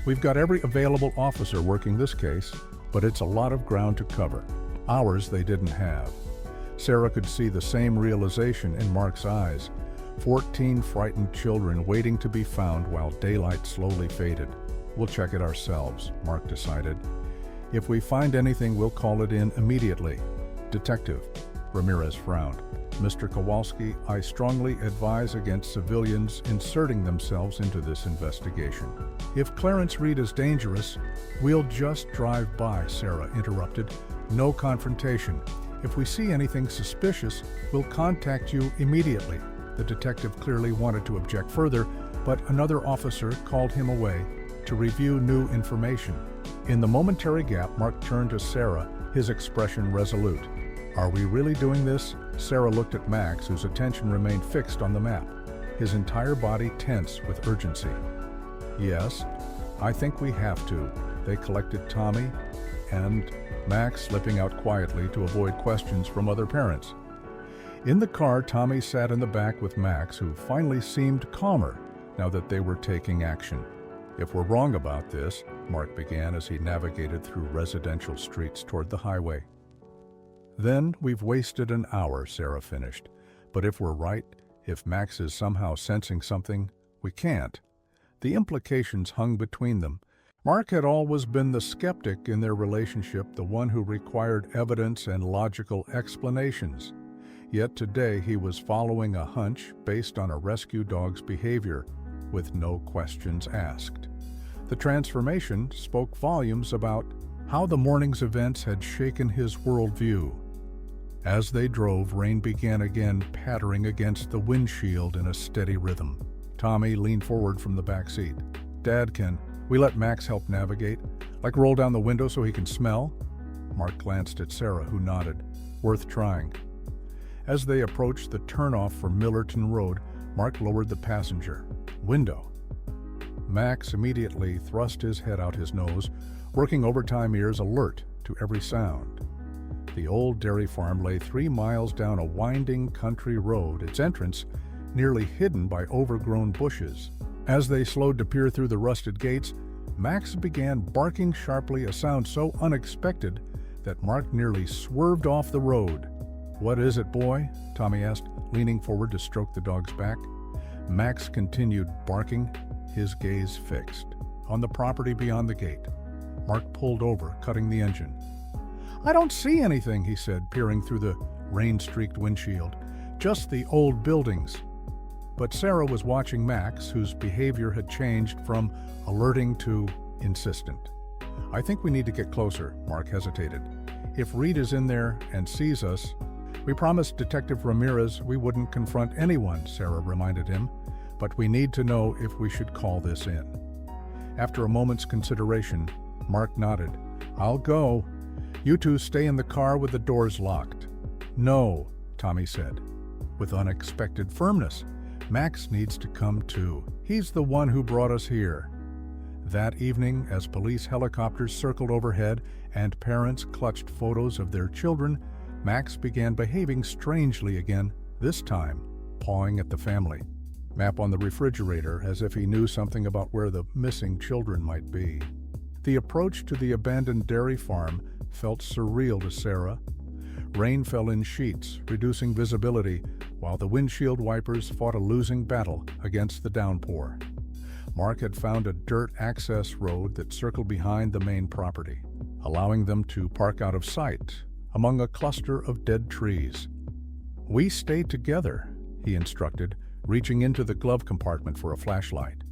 We've got every available officer working this case, but it's a lot of ground to cover." Hours they didn't have. Sarah could see the same realization in Mark's eyes. 14 frightened children waiting to be found while daylight slowly faded. "We'll check it ourselves," Mark decided. "If we find anything, we'll call it in immediately." "Detective," Ramirez frowned. "Mr. Kowalski, I strongly advise against civilians inserting themselves into this investigation." "If Clarence Reed is dangerous, we'll just drive by," Sarah interrupted. "No confrontation. If we see anything suspicious, we'll contact you immediately." The detective clearly wanted to object further, but another officer called him away to review new information. In the momentary gap, Mark turned to Sarah, his expression resolute. "Are we really doing this?" Sarah looked at Max, whose attention remained fixed on the map, his entire body tense with urgency. "Yes, I think we have to." They collected Tommy and Max, slipping out quietly to avoid questions from other parents. In the car, Tommy sat in the back with Max, who finally seemed calmer now that they were taking action. "If we're wrong about this," Mark began as he navigated through residential streets toward the highway. "Then we've wasted an hour," Sarah finished. "But if we're right, if Max is somehow sensing something, we can't." The implications hung between them. Mark had always been the skeptic in their relationship, the one who required evidence and logical explanations. Yet today he was following a hunch based on a rescue dog's behavior, with no questions asked. The transformation spoke volumes about how the morning's events had shaken his worldview. As they drove, rain began again, pattering against the windshield in a steady rhythm. Tommy leaned forward from the back seat. "Dad, can we let Max help navigate? Like roll down the window so he can smell?" Mark glanced at Sarah, who nodded. "Worth trying." As they approached the turnoff for Millerton Road, Mark lowered the passenger window. Max immediately thrust his head out his nose, working overtime ears alert to every sound. The old dairy farm lay 3 miles down a winding country road, its entrance nearly hidden by overgrown bushes. As they slowed to peer through the rusted gates, Max began barking sharply, a sound so unexpected that Mark nearly swerved off the road. "What is it, boy?" Tommy asked, leaning forward to stroke the dog's back. Max continued barking, his gaze fixed on the property beyond the gate. Mark pulled over, cutting the engine. "I don't see anything," he said, peering through the rain-streaked windshield. "Just the old buildings." But Sarah was watching Max, whose behavior had changed from alerting to insistent. "I think we need to get closer," Mark hesitated. "If Reed is in there and sees us..." "We promised Detective Ramirez we wouldn't confront anyone," Sarah reminded him. "But we need to know if we should call this in." After a moment's consideration, Mark nodded. "I'll go. You two stay in the car with the doors locked." "No," Tommy said, with unexpected firmness. "Max needs to come too. He's the one who brought us here." That evening, as police helicopters circled overhead and parents clutched photos of their children, Max began behaving strangely again, this time pawing at the family map on the refrigerator as if he knew something about where the missing children might be. The approach to the abandoned dairy farm felt surreal to Sarah. Rain fell in sheets, reducing visibility, while the windshield wipers fought a losing battle against the downpour. Mark had found a dirt access road that circled behind the main property, allowing them to park out of sight among a cluster of dead trees. "We stay together," he instructed, reaching into the glove compartment for a flashlight.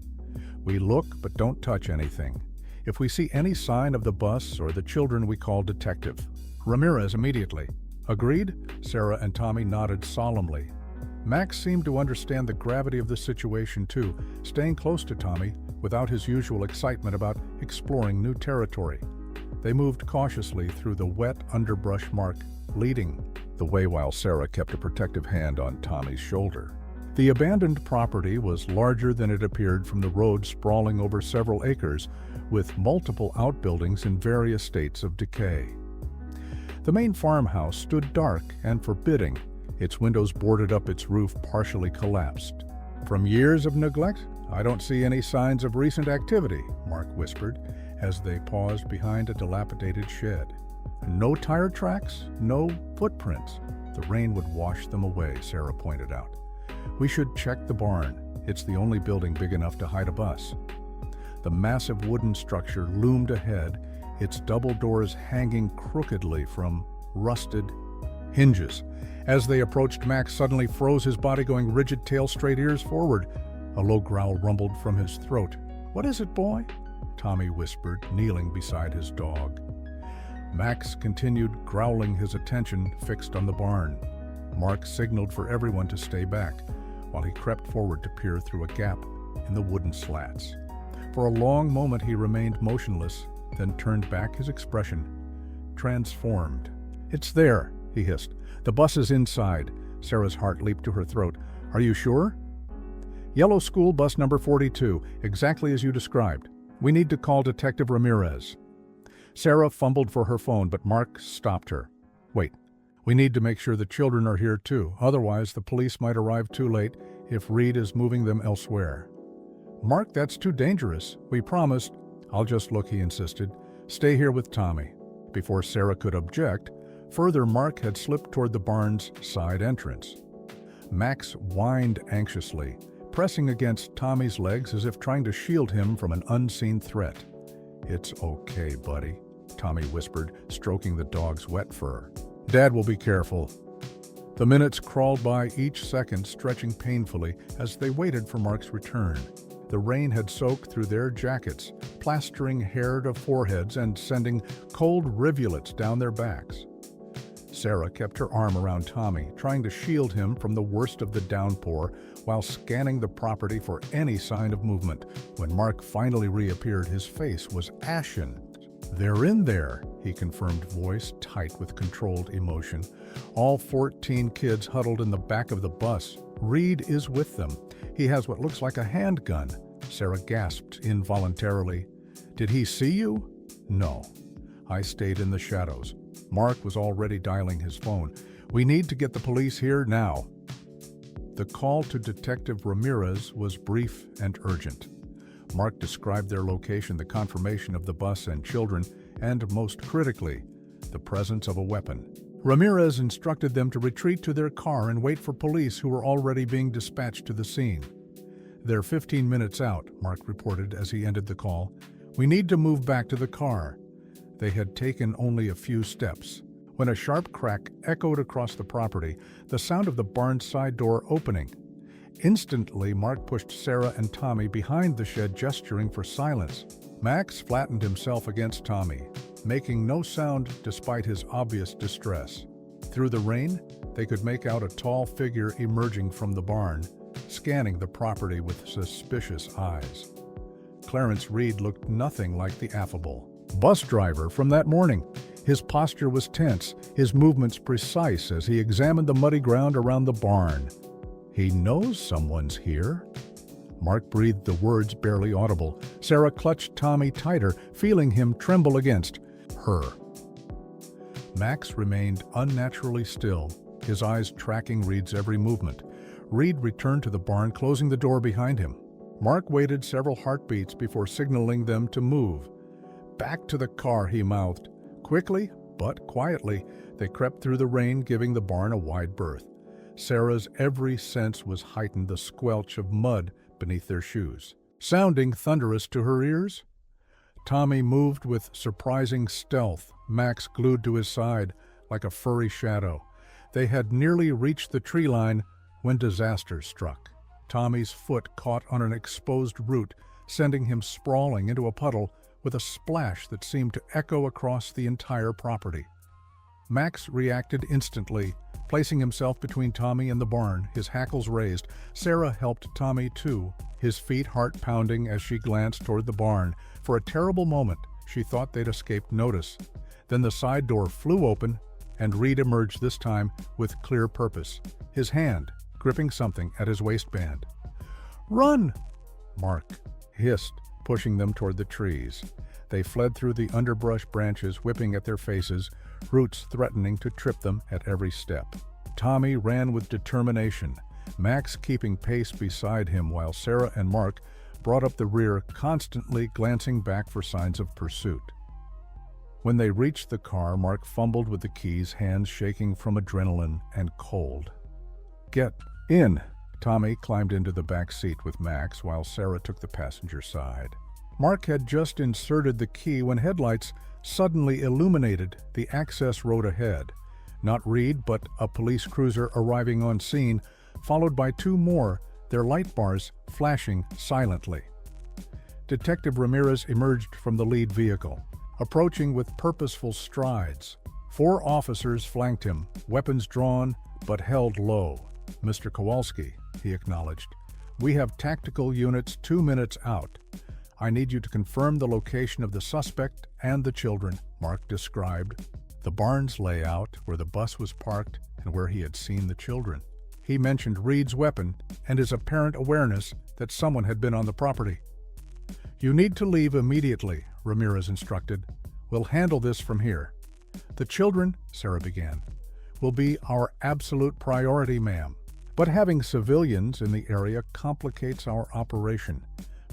"We look but don't touch anything. If we see any sign of the bus or the children, we call Detective Ramirez immediately." "Agreed?" Sarah and Tommy nodded solemnly. Max seemed to understand the gravity of the situation too, staying close to Tommy without his usual excitement about exploring new territory. They moved cautiously through the wet underbrush, Mark leading the way while Sarah kept a protective hand on Tommy's shoulder. The abandoned property was larger than it appeared from the road sprawling over several acres, with multiple outbuildings in various states of decay. The main farmhouse stood dark and forbidding, its windows boarded up, its roof partially collapsed. "From years of neglect, I don't see any signs of recent activity," Mark whispered as they paused behind a dilapidated shed. "No tire tracks, no footprints." "The rain would wash them away," Sarah pointed out. "We should check the barn. It's the only building big enough to hide a bus." The massive wooden structure loomed ahead, its double doors hanging crookedly from rusted hinges. As they approached, Max suddenly froze, his body going rigid, tail straight, ears forward. A low growl rumbled from his throat. "What is it, boy?" Tommy whispered, kneeling beside his dog. Max continued growling, his attention fixed on the barn. Mark signaled for everyone to stay back, while he crept forward to peer through a gap in the wooden slats. For a long moment he remained motionless, then turned back, his expression transformed. "It's there," he hissed. "The bus is inside." Sarah's heart leaped to her throat. "Are you sure?" "Yellow school bus number 42, exactly as you described. We need to call Detective Ramirez." Sarah fumbled for her phone, but Mark stopped her. "Wait. We need to make sure the children are here too. Otherwise, the police might arrive too late if Reed is moving them elsewhere." "Mark, that's too dangerous. We promised." "I'll just look," he insisted. "Stay here with Tommy." Before Sarah could object, further, Mark had slipped toward the barn's side entrance. Max whined anxiously, pressing against Tommy's legs as if trying to shield him from an unseen threat. "It's okay, buddy," Tommy whispered, stroking the dog's wet fur. "Dad will be careful." The minutes crawled by, each second stretching painfully as they waited for Mark's return. The rain had soaked through their jackets, plastering hair to foreheads and sending cold rivulets down their backs. Sarah kept her arm around Tommy, trying to shield him from the worst of the downpour while scanning the property for any sign of movement. When Mark finally reappeared, his face was ashen. "They're in there," he confirmed, voice tight with controlled emotion. "All 14 kids huddled in the back of the bus. Reed is with them. He has what looks like a handgun." Sarah gasped involuntarily. "Did he see you?" "No. I stayed in the shadows." Mark was already dialing his phone. "We need to get the police here now." The call to Detective Ramirez was brief and urgent. Mark described their location, the confirmation of the bus and children, and most critically, the presence of a weapon. Ramirez instructed them to retreat to their car and wait for police who were already being dispatched to the scene. "They're 15 minutes out," Mark reported as he ended the call. "We need to move back to the car." They had taken only a few steps when a sharp crack echoed across the property, the sound of the barn's side door opening. Instantly, Mark pushed Sarah and Tommy behind the shed, gesturing for silence. Max flattened himself against Tommy, making no sound despite his obvious distress. Through the rain, they could make out a tall figure emerging from the barn, scanning the property with suspicious eyes. Clarence Reed looked nothing like the affable bus driver from that morning. His posture was tense, his movements precise as he examined the muddy ground around the barn. "He knows someone's here." Mark breathed the words barely audible. Sarah clutched Tommy tighter, feeling him tremble against her. Max remained unnaturally still, his eyes tracking Reed's every movement. Reed returned to the barn, closing the door behind him. Mark waited several heartbeats before signaling them to move. "Back to the car," he mouthed. Quickly, but quietly, they crept through the rain, giving the barn a wide berth. Sarah's every sense was heightened, the squelch of mud beneath their shoes sounding thunderous to her ears. Tommy moved with surprising stealth, Max glued to his side like a furry shadow. They had nearly reached the tree line when disaster struck. Tommy's foot caught on an exposed root, sending him sprawling into a puddle with a splash that seemed to echo across the entire property. Max reacted instantly, placing himself between Tommy and the barn, his hackles raised. Sarah helped Tommy too, his feet heart-pounding as she glanced toward the barn. For a terrible moment, she thought they'd escaped notice. Then the side door flew open, and Reed emerged this time with clear purpose, his hand gripping something at his waistband. "Run!" Mark hissed, pushing them toward the trees. They fled through the underbrush, branches whipping at their faces, roots threatening to trip them at every step. Tommy ran with determination, Max keeping pace beside him while Sarah and Mark brought up the rear, constantly glancing back for signs of pursuit. When they reached the car, Mark fumbled with the keys, hands shaking from adrenaline and cold. "Get in!" Tommy climbed into the back seat with Max while Sarah took the passenger side. Mark had just inserted the key when headlights suddenly illuminated the access road ahead. Not Reed, but a police cruiser arriving on scene, followed by two more, their light bars flashing silently. Detective Ramirez emerged from the lead vehicle, approaching with purposeful strides. 4 officers flanked him, weapons drawn but held low. "Mr. Kowalski," he acknowledged, "we have tactical units 2 minutes out. I need you to confirm the location of the suspect and the children." Mark described the barn's layout, where the bus was parked and where he had seen the children. He mentioned Reed's weapon and his apparent awareness that someone had been on the property. "You need to leave immediately," Ramirez instructed. "We'll handle this from here." "The children," Sarah began, "will be our absolute priority, ma'am. But having civilians in the area complicates our operation.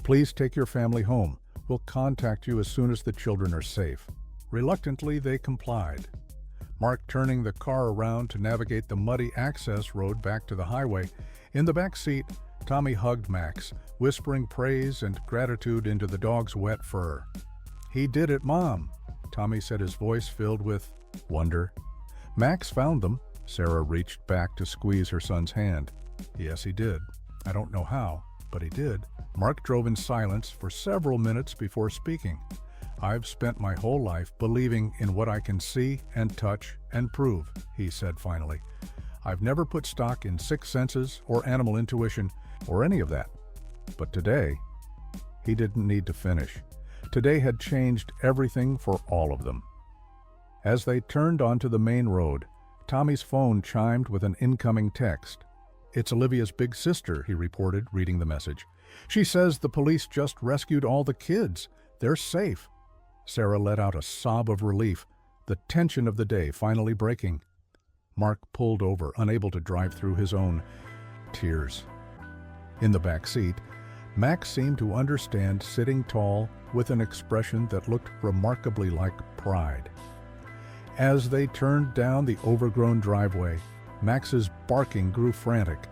Please take your family home. We'll contact you as soon as the children are safe." Reluctantly, they complied. Mark turning the car around to navigate the muddy access road back to the highway. In the back seat, Tommy hugged Max, whispering praise and gratitude into the dog's wet fur. "He did it, Mom," Tommy said, his voice filled with wonder. "Max found them." Sarah reached back to squeeze her son's hand. "Yes, he did. I don't know how, but he did." Mark drove in silence for several minutes before speaking. "I've spent my whole life believing in what I can see and touch and prove," he said finally. "I've never put stock in sixth senses or animal intuition or any of that. But today," he didn't need to finish. Today had changed everything for all of them. As they turned onto the main road, Tommy's phone chimed with an incoming text. "It's Olivia's big sister," he reported, reading the message. "She says the police just rescued all the kids. They're safe." Sarah let out a sob of relief, the tension of the day finally breaking. Mark pulled over, unable to drive through his own tears. In the back seat, Max seemed to understand, sitting tall with an expression that looked remarkably like pride. As they turned down the overgrown driveway, Max's barking grew frantic,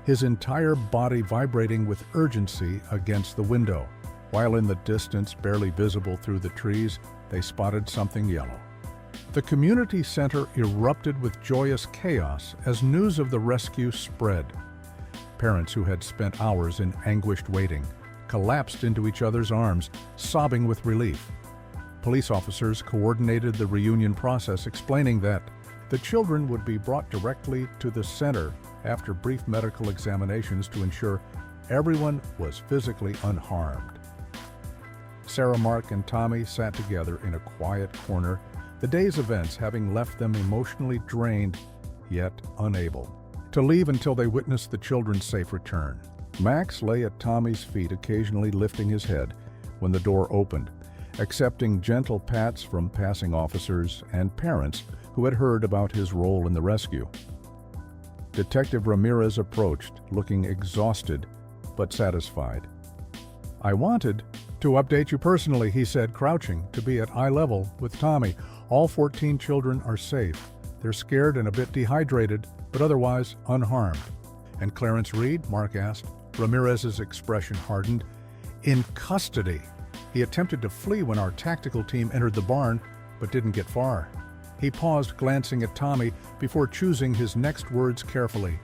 his entire body vibrating with urgency against the window. While in the distance, barely visible through the trees, they spotted something yellow. The community center erupted with joyous chaos as news of the rescue spread. Parents who had spent hours in anguished waiting collapsed into each other's arms, sobbing with relief. Police officers coordinated the reunion process, explaining that the children would be brought directly to the center after brief medical examinations to ensure everyone was physically unharmed. Sarah, Mark, and Tommy sat together in a quiet corner, the day's events having left them emotionally drained, yet unable to leave until they witnessed the children's safe return. Max lay at Tommy's feet, occasionally lifting his head when the door opened, accepting gentle pats from passing officers and parents who had heard about his role in the rescue. Detective Ramirez approached, looking exhausted but satisfied. "I wanted to update you personally," he said, crouching to be at eye level with Tommy. "All 14 children are safe. They're scared and a bit dehydrated, but otherwise unharmed." "And Clarence Reed?" Mark asked. Ramirez's expression hardened. "In custody. He attempted to flee when our tactical team entered the barn, but didn't get far." He paused, glancing at Tommy before choosing his next words carefully.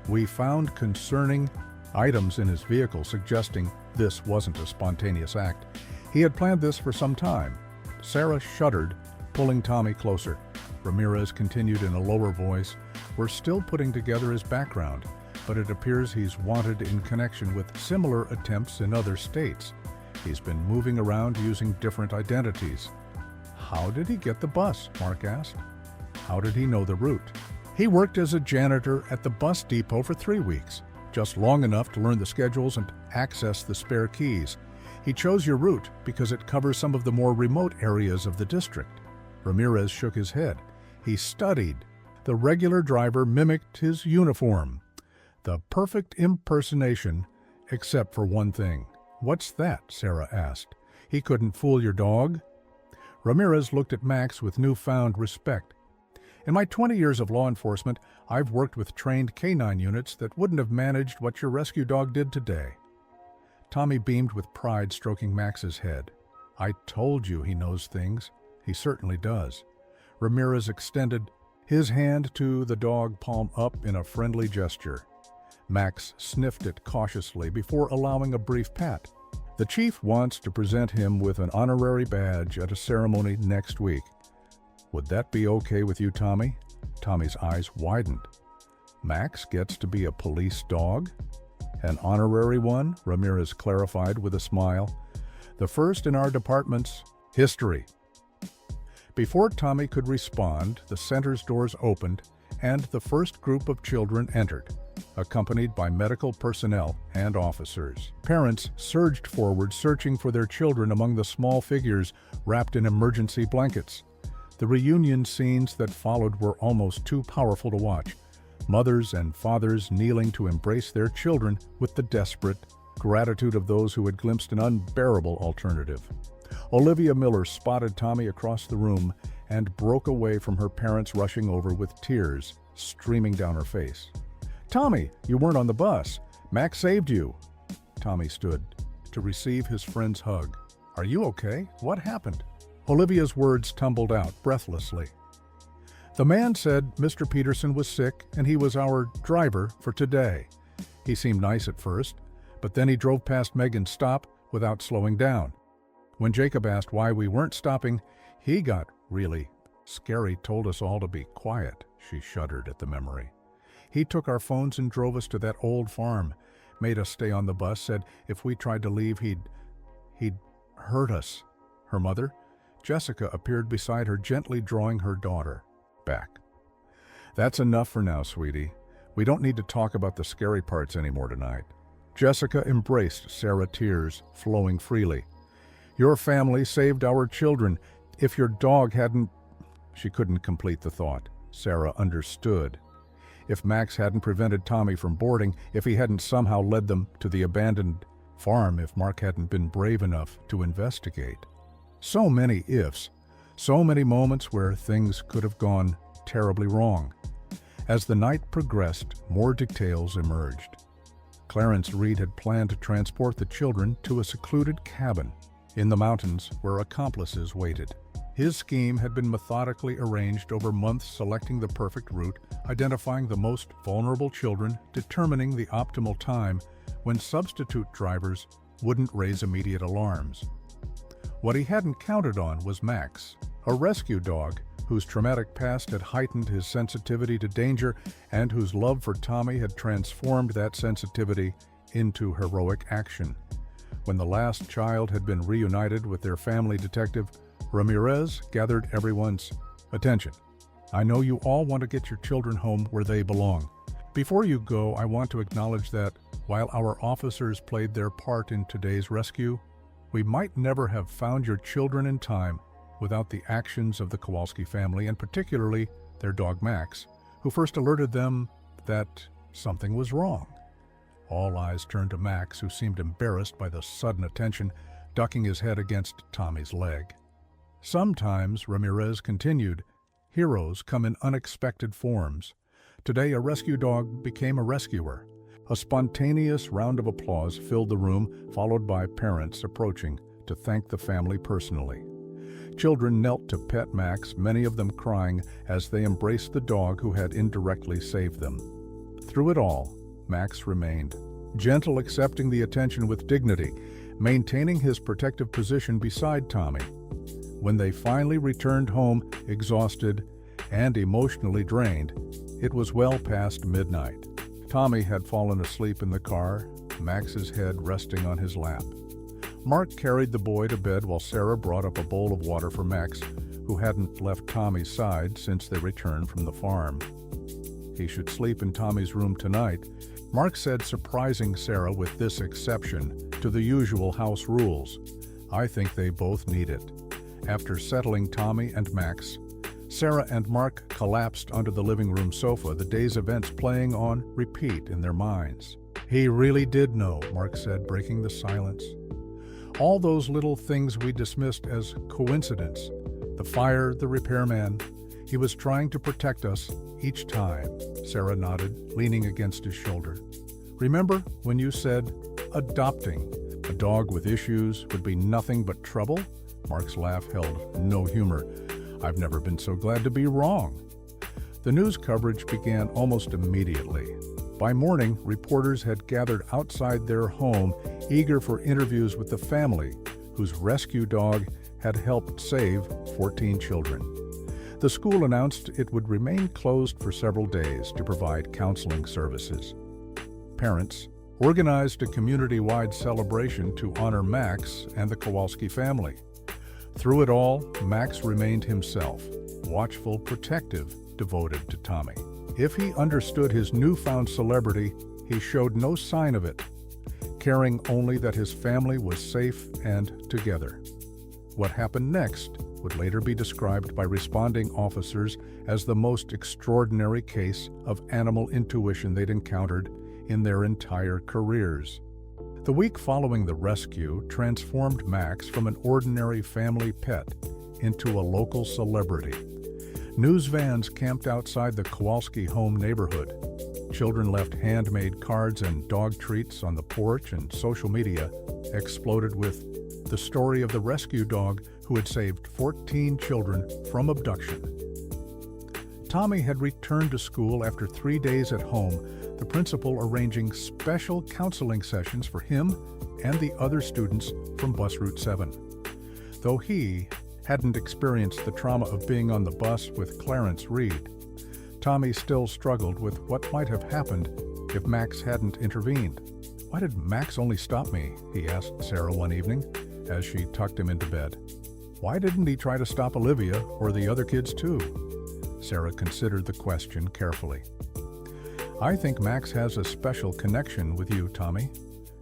"We found concerning items in his vehicle suggesting this wasn't a spontaneous act. He had planned this for some time." Sarah shuddered, pulling Tommy closer. Ramirez continued in a lower voice, "We're still putting together his background, but it appears he's wanted in connection with similar attempts in other states. He's been moving around using different identities." "How did he get the bus?" Mark asked. "How did he know the route?" "He worked as a janitor at the bus depot for 3 weeks, just long enough to learn the schedules and access the spare keys. He chose your route because it covers some of the more remote areas of the district." Ramirez shook his head. "He studied. The regular driver mimicked his uniform. The perfect impersonation, except for one thing." "What's that?" Sarah asked. "He couldn't fool your dog?" Ramirez looked at Max with newfound respect. "In my 20 years of law enforcement, I've worked with trained canine units that wouldn't have managed what your rescue dog did today." Tommy beamed with pride, stroking Max's head. "I told you he knows things. He certainly does." Ramirez extended his hand to the dog, palm up in a friendly gesture. Max sniffed it cautiously before allowing a brief pat. "The chief wants to present him with an honorary badge at a ceremony next week. Would that be okay with you, Tommy?" Tommy's eyes widened. "Max gets to be a police dog? An honorary one?" Ramirez clarified with a smile. "The first in our department's history." Before Tommy could respond, the center's doors opened and the first group of children entered, accompanied by medical personnel and officers. Parents surged forward, searching for their children among the small figures wrapped in emergency blankets. The reunion scenes that followed were almost too powerful to watch. Mothers and fathers kneeling to embrace their children with the desperate gratitude of those who had glimpsed an unbearable alternative. Olivia Miller spotted Tommy across the room and broke away from her parents, rushing over with tears streaming down her face. "Tommy, you weren't on the bus. Max saved you." Tommy stood to receive his friend's hug. "Are you okay? What happened?" Olivia's words tumbled out breathlessly. "The man said Mr. Peterson was sick and he was our driver for today. He seemed nice at first, but then he drove past Megan's stop without slowing down. When Jacob asked why we weren't stopping, he got really scary, told us all to be quiet." She shuddered at the memory. "He took our phones and drove us to that old farm, made us stay on the bus, said if we tried to leave, he'd hurt us." Her mother, Jessica, appeared beside her, gently drawing her daughter back. "That's enough for now, sweetie. We don't need to talk about the scary parts anymore tonight." Jessica embraced Sarah, tears flowing freely. "Your family saved our children. If your dog hadn't—" She couldn't complete the thought. Sarah understood. If Max hadn't prevented Tommy from boarding, if he hadn't somehow led them to the abandoned farm, if Mark hadn't been brave enough to investigate. So many ifs. So many moments where things could have gone terribly wrong. As the night progressed, more details emerged. Clarence Reed had planned to transport the children to a secluded cabin in the mountains where accomplices waited. His scheme had been methodically arranged over months, selecting the perfect route, identifying the most vulnerable children, determining the optimal time when substitute drivers wouldn't raise immediate alarms. What he hadn't counted on was Max, a rescue dog whose traumatic past had heightened his sensitivity to danger and whose love for Tommy had transformed that sensitivity into heroic action. When the last child had been reunited with their family detective, Ramirez gathered everyone's attention. "I know you all want to get your children home where they belong. Before you go, I want to acknowledge that while our officers played their part in today's rescue, we might never have found your children in time without the actions of the Kowalski family, and particularly their dog Max, who first alerted them that something was wrong." All eyes turned to Max, who seemed embarrassed by the sudden attention, ducking his head against Tommy's leg. Sometimes, Ramirez continued, heroes come in unexpected forms. Today, a rescue dog became a rescuer. A spontaneous round of applause filled the room, followed by parents approaching to thank the family personally. Children knelt to pet Max, many of them crying as they embraced the dog who had indirectly saved them. Through it all, Max remained gentle, accepting the attention with dignity, maintaining his protective position beside Tommy. When they finally returned home, exhausted and emotionally drained, it was well past midnight. Tommy had fallen asleep in the car, Max's head resting on his lap. Mark carried the boy to bed while Sarah brought up a bowl of water for Max, who hadn't left Tommy's side since they returned from the farm. He should sleep in Tommy's room tonight, Mark said, surprising Sarah with this exception to the usual house rules. "I think they both need it." After settling Tommy and Max, Sarah and Mark collapsed onto the living room sofa, the day's events playing on repeat in their minds. "He really did know," Mark said, breaking the silence. "All those little things we dismissed as coincidence, the fire, the repairman, he was trying to protect us each time." Sarah nodded, leaning against his shoulder. "Remember when you said adopting a dog with issues would be nothing but trouble?" Mark's laugh held no humor. "I've never been so glad to be wrong." The news coverage began almost immediately. By morning, reporters had gathered outside their home, eager for interviews with the family, whose rescue dog had helped save 14 children. The school announced it would remain closed for several days to provide counseling services. Parents organized a community-wide celebration to honor Max and the Kowalski family. Through it all, Max remained himself, watchful, protective, devoted to Tommy. If he understood his newfound celebrity, he showed no sign of it, caring only that his family was safe and together. What happened next would later be described by responding officers as the most extraordinary case of animal intuition they'd encountered in their entire careers. The week following the rescue transformed Max from an ordinary family pet into a local celebrity. News vans camped outside the Kowalski home neighborhood. Children left handmade cards and dog treats on the porch, and social media exploded with the story of the rescue dog who had saved 14 children from abduction. Tommy had returned to school after 3 days at home, the principal arranging special counseling sessions for him and the other students from Bus Route 7. Though he hadn't experienced the trauma of being on the bus with Clarence Reed, Tommy still struggled with what might have happened if Max hadn't intervened. "Why did Max only stop me?" he asked Sarah one evening as she tucked him into bed. "Why didn't he try to stop Olivia or the other kids too?" Sarah considered the question carefully. "I think Max has a special connection with you, Tommy.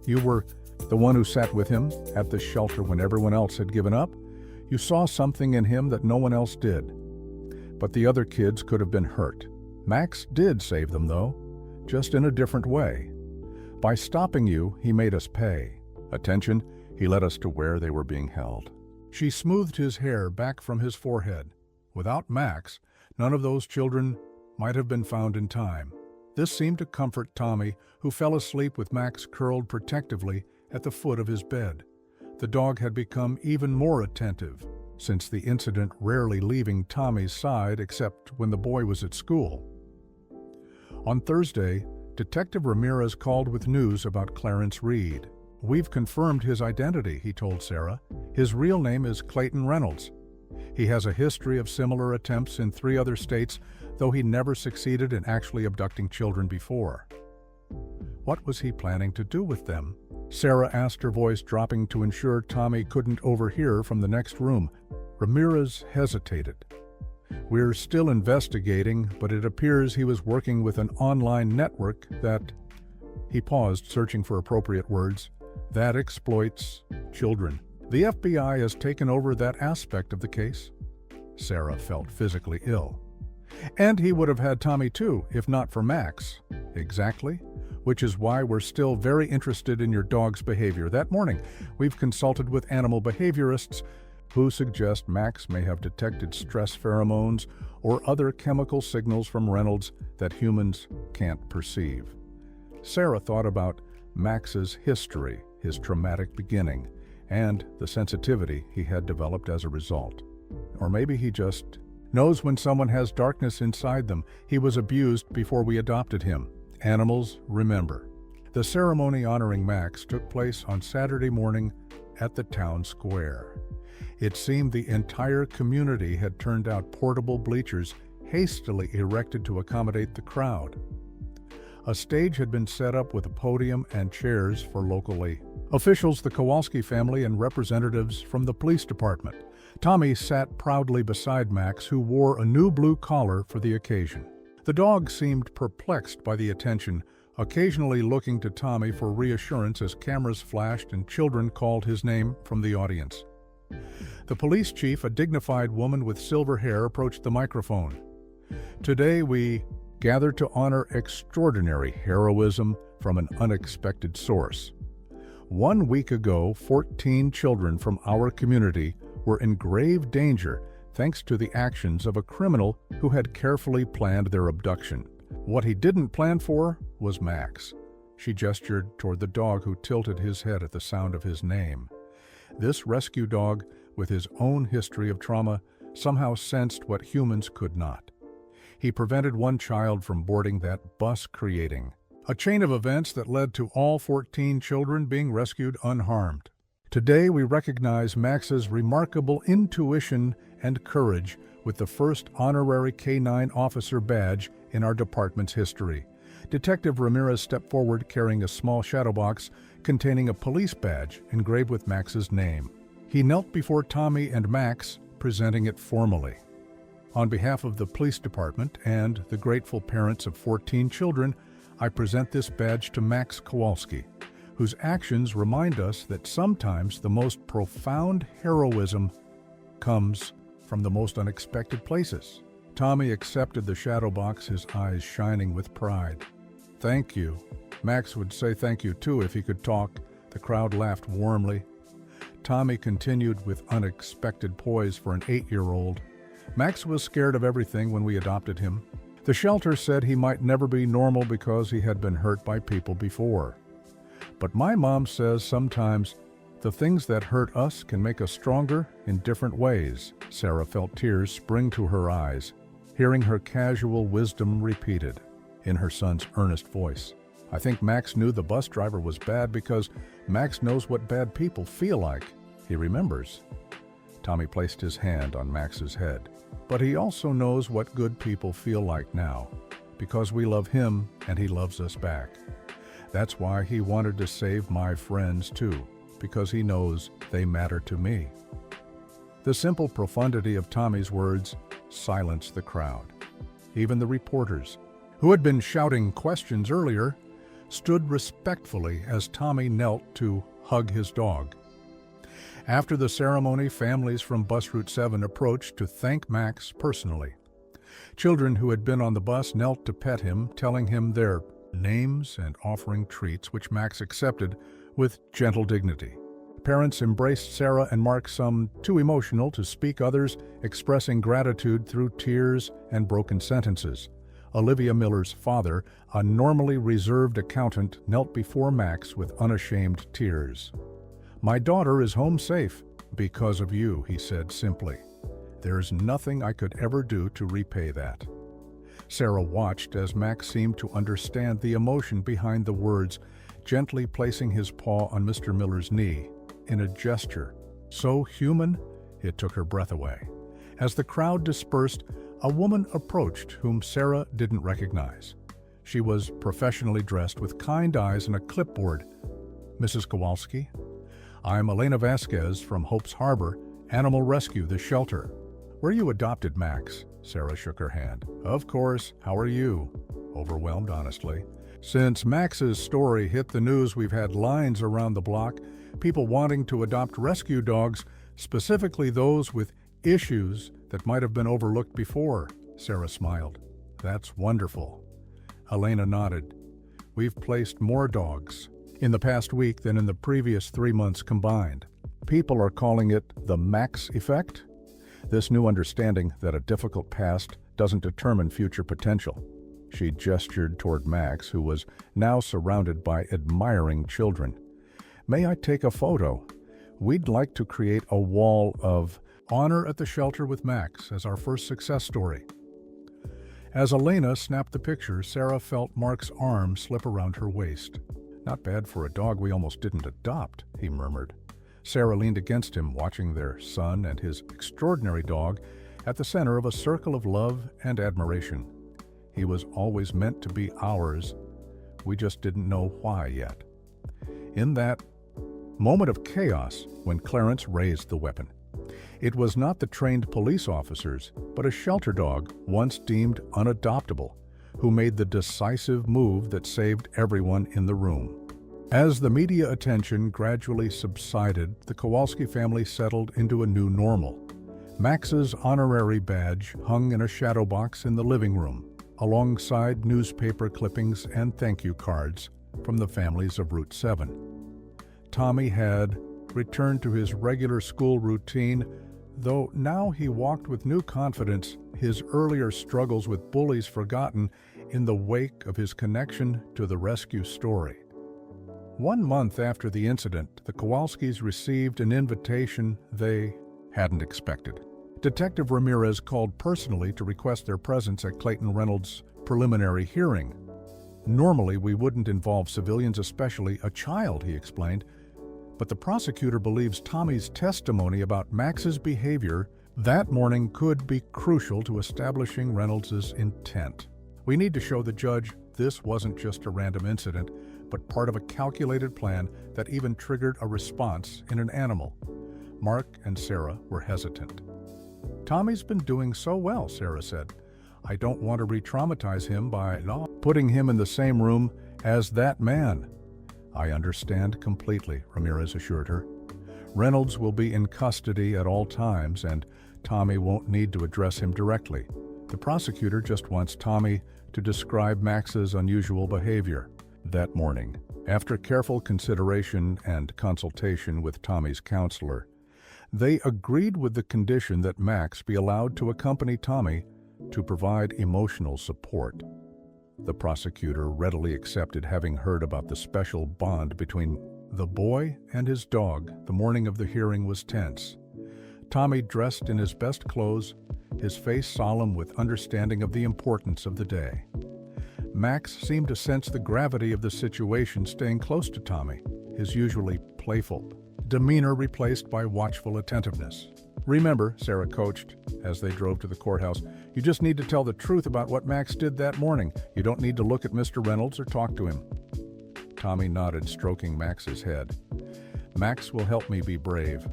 You were the one who sat with him at the shelter when everyone else had given up. You saw something in him that no one else did. But the other kids could have been hurt. Max did save them, though, just in a different way. By stopping you, he made us pay attention. He led us to where they were being held." She smoothed his hair back from his forehead. Without Max, none of those children might have been found in time. This seemed to comfort Tommy, who fell asleep with Max curled protectively at the foot of his bed. The dog had become even more attentive since the incident, rarely leaving Tommy's side except when the boy was at school. On Thursday, Detective Ramirez called with news about Clarence Reed. "We've confirmed his identity," he told Sarah. "His real name is Clayton Reynolds. He has a history of similar attempts in 3 other states, though he never succeeded in actually abducting children before." What was he planning to do with them? Sarah asked, her voice dropping to ensure Tommy couldn't overhear from the next room. Ramirez hesitated. "We're still investigating, but it appears he was working with an online network that—" He paused, searching for appropriate words. "That exploits children. The FBI has taken over that aspect of the case." Sarah felt physically ill. "And he would have had Tommy too, if not for Max." "Exactly. Which is why we're still very interested in your dog's behavior. That morning, we've consulted with animal behaviorists who suggest Max may have detected stress pheromones or other chemical signals from Reynolds that humans can't perceive." Sarah thought about Max's history, his traumatic beginning, and the sensitivity he had developed as a result. Or maybe he just knows when someone has darkness inside them. He was abused before we adopted him. Animals remember. The ceremony honoring Max took place on Saturday morning at the town square. It seemed the entire community had turned out portable bleachers hastily erected to accommodate the crowd. A stage had been set up with a podium and chairs for locally officials, the Kowalski family, and representatives from the police department. Tommy sat proudly beside Max, who wore a new blue collar for the occasion. The dog seemed perplexed by the attention, occasionally looking to Tommy for reassurance as cameras flashed and children called his name from the audience. The police chief, a dignified woman with silver hair, approached the microphone. "Today we gather to honor extraordinary heroism from an unexpected source. 1 week ago, 14 children from our community were in grave danger thanks to the actions of a criminal who had carefully planned their abduction. What he didn't plan for was Max." She gestured toward the dog, who tilted his head at the sound of his name. This rescue dog, with his own history of trauma, somehow sensed what humans could not. He prevented one child from boarding that bus, creating a chain of events that led to all 14 children being rescued unharmed. Today we recognize Max's remarkable intuition and courage with the first honorary K-9 officer badge in our department's history. Detective Ramirez stepped forward carrying a small shadow box containing a police badge engraved with Max's name. He knelt before Tommy and Max, presenting it formally. "On behalf of the police department and the grateful parents of 14 children, I present this badge to Max Kowalski, whose actions remind us that sometimes the most profound heroism comes from the most unexpected places." Tommy accepted the shadow box, his eyes shining with pride. "Thank you." Max would say thank you too if he could talk. The crowd laughed warmly. Tommy continued with unexpected poise for an 8-year-old. "Max was scared of everything when we adopted him. The shelter said he might never be normal because he had been hurt by people before. But my mom says sometimes the things that hurt us can make us stronger in different ways." Sarah felt tears spring to her eyes, hearing her casual wisdom repeated in her son's earnest voice. "I think Max knew the bus driver was bad because Max knows what bad people feel like. He remembers." Tommy placed his hand on Max's head. "But he also knows what good people feel like now, because we love him and he loves us back. That's why he wanted to save my friends too, because he knows they matter to me." The simple profundity of Tommy's words silenced the crowd. Even the reporters, who had been shouting questions earlier, stood respectfully as Tommy knelt to hug his dog. After the ceremony, families from Bus Route 7 approached to thank Max personally. Children who had been on the bus knelt to pet him, telling him their names and offering treats, which Max accepted with gentle dignity. Parents embraced Sarah and Mark, some too emotional to speak, others expressing gratitude through tears and broken sentences. Olivia Miller's father, a normally reserved accountant, knelt before Max with unashamed tears. "My daughter is home safe because of you," he said simply. "There's nothing I could ever do to repay that." Sarah watched as Max seemed to understand the emotion behind the words, gently placing his paw on Mr. Miller's knee, in a gesture so human it took her breath away. As the crowd dispersed, a woman approached whom Sarah didn't recognize. She was professionally dressed with kind eyes and a clipboard. "Mrs. Kowalski? I'm Elena Vasquez from Hope's Harbor Animal Rescue, the shelter." "Were you adopted, Max?" Sarah shook her hand. "Of course. How are you?" Overwhelmed, honestly. Since Max's story hit the news, we've had lines around the block, people wanting to adopt rescue dogs, specifically those with issues that might have been overlooked before. Sarah smiled. "That's wonderful." Elena nodded. "We've placed more dogs in the past week than in the previous 3 months combined. People are calling it the Max effect. This new understanding that a difficult past doesn't determine future potential." She gestured toward Max, who was now surrounded by admiring children. "May I take a photo? We'd like to create a wall of honor at the shelter with Max as our first success story." As Elena snapped the picture, Sarah felt Mark's arm slip around her waist. "Not bad for a dog we almost didn't adopt," he murmured. Sarah leaned against him, watching their son and his extraordinary dog at the center of a circle of love and admiration. He was always meant to be ours. We just didn't know why yet. In that moment of chaos, when Clarence raised the weapon, it was not the trained police officers, but a shelter dog once deemed unadoptable, who made the decisive move that saved everyone in the room. As the media attention gradually subsided, the Kowalski family settled into a new normal. Max's honorary badge hung in a shadow box in the living room, alongside newspaper clippings and thank you cards from the families of Route 7. Tommy had returned to his regular school routine, though now he walked with new confidence, his earlier struggles with bullies forgotten in the wake of his connection to the rescue story. 1 month after the incident, the Kowalskis received an invitation they hadn't expected. Detective Ramirez called personally to request their presence at Clayton Reynolds' preliminary hearing. "Normally, we wouldn't involve civilians, especially a child," he explained, but the prosecutor believes Tommy's testimony about Max's behavior that morning could be crucial to establishing Reynolds' intent. "We need to show the judge this wasn't just a random incident, but part of a calculated plan that even triggered a response in an animal." Mark and Sarah were hesitant. "Tommy's been doing so well," Sarah said. "I don't want to re-traumatize him by putting him in the same room as that man." "I understand completely," Ramirez assured her. "Reynolds will be in custody at all times, and Tommy won't need to address him directly. The prosecutor just wants Tommy to describe Max's unusual behavior." That morning, after careful consideration and consultation with Tommy's counselor, they agreed with the condition that Max be allowed to accompany Tommy to provide emotional support. The prosecutor readily accepted, having heard about the special bond between the boy and his dog. The morning of the hearing was tense. Tommy dressed in his best clothes, his face solemn with understanding of the importance of the day. Max seemed to sense the gravity of the situation, staying close to Tommy, his usually playful demeanor replaced by watchful attentiveness. "Remember," Sarah coached as they drove to the courthouse, "you just need to tell the truth about what Max did that morning. You don't need to look at Mr. Reynolds or talk to him." Tommy nodded, stroking Max's head. "Max will help me be brave."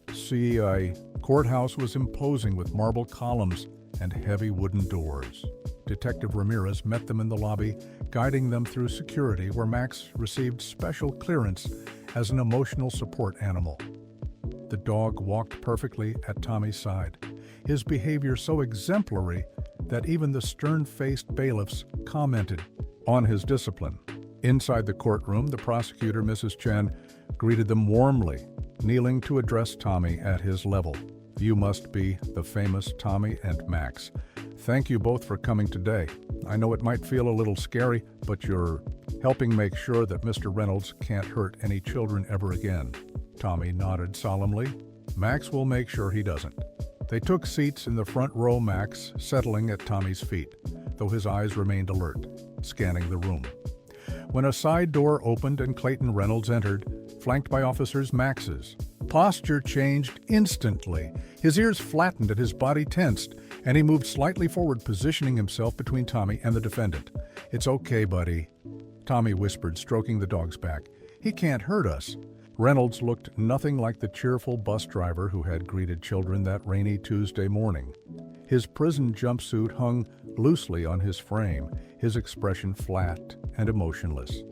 The courthouse was imposing with marble columns and heavy wooden doors. Detective Ramirez met them in the lobby, guiding them through security, where Max received special clearance as an emotional support animal. The dog walked perfectly at Tommy's side, his behavior so exemplary that even the stern-faced bailiffs commented on his discipline. Inside the courtroom, the prosecutor, Mrs. Chen, greeted them warmly, kneeling to address Tommy at his level. "You must be the famous Tommy and Max. Thank you both for coming today. I know it might feel a little scary, but you're helping make sure that Mr. Reynolds can't hurt any children ever again." Tommy nodded solemnly. "Max will make sure he doesn't." They took seats in the front row, Max settling at Tommy's feet, though his eyes remained alert, scanning the room. When a side door opened and Clayton Reynolds entered, flanked by officers Max's posture changed instantly. His ears flattened and his body tensed, and he moved slightly forward, positioning himself between Tommy and the defendant. "It's okay, buddy," Tommy whispered, stroking the dog's back. "He can't hurt us." Reynolds looked nothing like the cheerful bus driver who had greeted children that rainy Tuesday morning. His prison jumpsuit hung loosely on his frame, his expression flat and emotionless.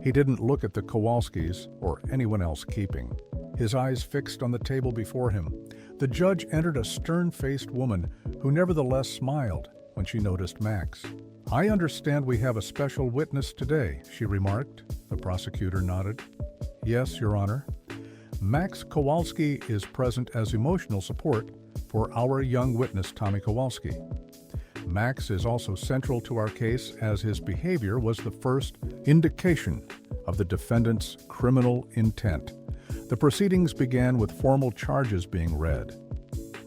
He didn't look at the Kowalskis or anyone else keeping, his eyes fixed on the table before him. The judge entered a stern-faced woman who nevertheless smiled when she noticed Max. "I understand we have a special witness today," she remarked. The prosecutor nodded. "Yes, Your Honor. Max Kowalski is present as emotional support for our young witness, Tommy Kowalski. Max is also central to our case as his behavior was the first indication of the defendant's criminal intent." The proceedings began with formal charges being read.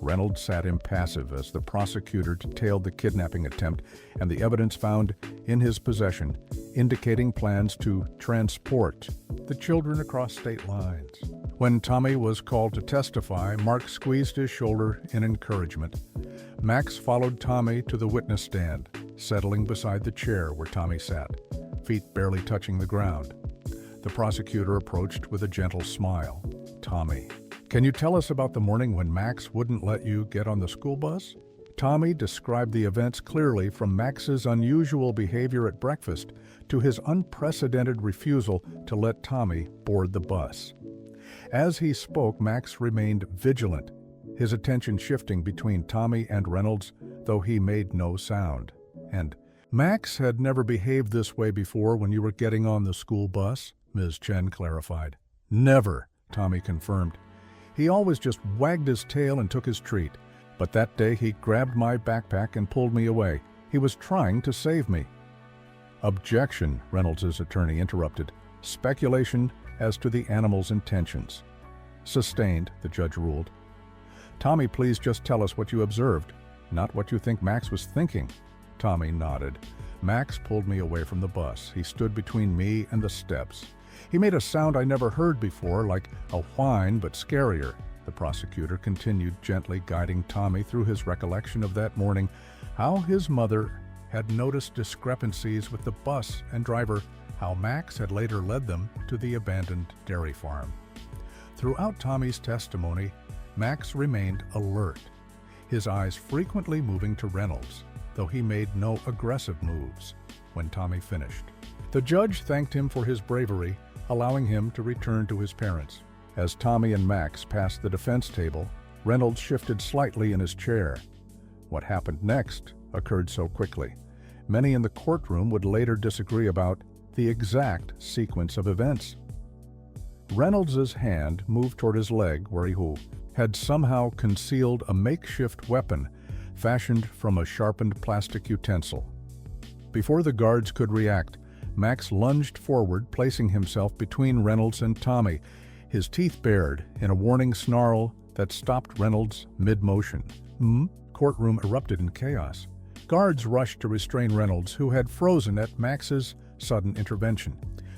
Reynolds sat impassive as the prosecutor detailed the kidnapping attempt and the evidence found in his possession, indicating plans to transport the children across state lines. When Tommy was called to testify, Mark squeezed his shoulder in encouragement. Max followed Tommy to the witness stand, settling beside the chair where Tommy sat, feet barely touching the ground. The prosecutor approached with a gentle smile. "Tommy, can you tell us about the morning when Max wouldn't let you get on the school bus?" Tommy described the events clearly, from Max's unusual behavior at breakfast to his unprecedented refusal to let Tommy board the bus. As he spoke, Max remained vigilant, his attention shifting between Tommy and Reynolds, though he made no sound. "And Max had never behaved this way before when you were getting on the school bus," Ms. Chen clarified. "Never," Tommy confirmed. "He always just wagged his tail and took his treat. But that day he grabbed my backpack and pulled me away. He was trying to save me." "Objection," Reynolds' attorney interrupted. "Speculation as to the animal's intentions." "Sustained," the judge ruled. "Tommy, please just tell us what you observed, not what you think Max was thinking." Tommy nodded. "Max pulled me away from the bus. He stood between me and the steps. He made a sound I never heard before, like a whine, but scarier." The prosecutor continued, gently guiding Tommy through his recollection of that morning, how his mother had noticed discrepancies with the bus and driver, how Max had later led them to the abandoned dairy farm. Throughout Tommy's testimony, Max remained alert, his eyes frequently moving to Reynolds, though he made no aggressive moves. When Tommy finished, the judge thanked him for his bravery, allowing him to return to his parents. As Tommy and Max passed the defense table, Reynolds shifted slightly in his chair. What happened next occurred so quickly. Many in the courtroom would later disagree about the exact sequence of events. Reynolds' hand moved toward his leg, where he had somehow concealed a makeshift weapon fashioned from a sharpened plastic utensil. Before the guards could react, Max lunged forward, placing himself between Reynolds and Tommy, his teeth bared in a warning snarl that stopped Reynolds mid-motion. Courtroom erupted in chaos. Guards rushed to restrain Reynolds, who had frozen at Max's sudden intervention.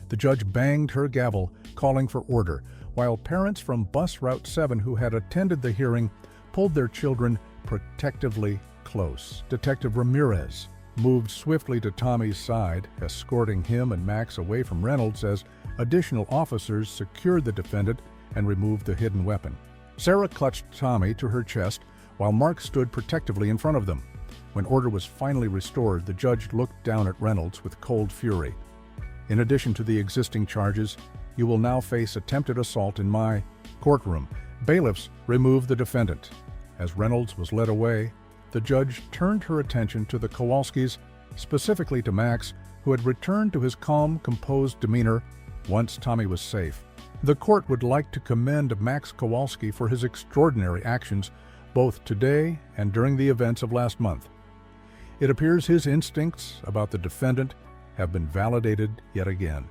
The judge banged her gavel, calling for order, while parents from Bus Route 7 who had attended the hearing pulled their children protectively close. Detective Ramirez moved swiftly to Tommy's side, escorting him and Max away from Reynolds as additional officers secured the defendant and removed the hidden weapon. Sarah clutched Tommy to her chest while Mark stood protectively in front of them. When order was finally restored, the judge looked down at Reynolds with cold fury. "In addition to the existing charges, you will now face attempted assault in my courtroom." Bailiffs removed the defendant. As Reynolds was led away, the judge turned her attention to the Kowalskis, specifically to Max, who had returned to his calm, composed demeanor once Tommy was safe. The court would like to commend Max Kowalski for his extraordinary actions both today and during the events of last month. It appears his instincts about the defendant have been validated yet again.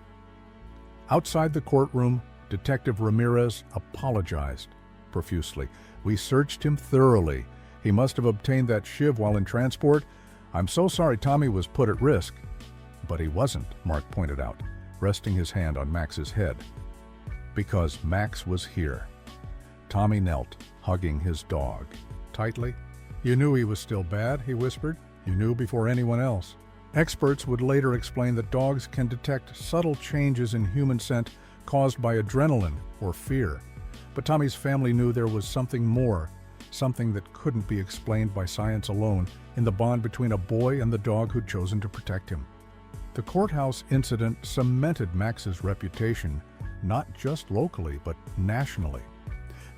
Outside the courtroom, Detective Ramirez apologized profusely. "We searched him thoroughly. He must have obtained that shiv while in transport. I'm so sorry Tommy was put at risk." "But he wasn't," Mark pointed out, resting his hand on Max's head. "Because Max was here." Tommy knelt, hugging his dog tightly. "You knew he was still bad," he whispered. "You knew before anyone else." Experts would later explain that dogs can detect subtle changes in human scent caused by adrenaline or fear. But Tommy's family knew there was something more, something that couldn't be explained by science alone, in the bond between a boy and the dog who'd chosen to protect him. The courthouse incident cemented Max's reputation, not just locally, but nationally.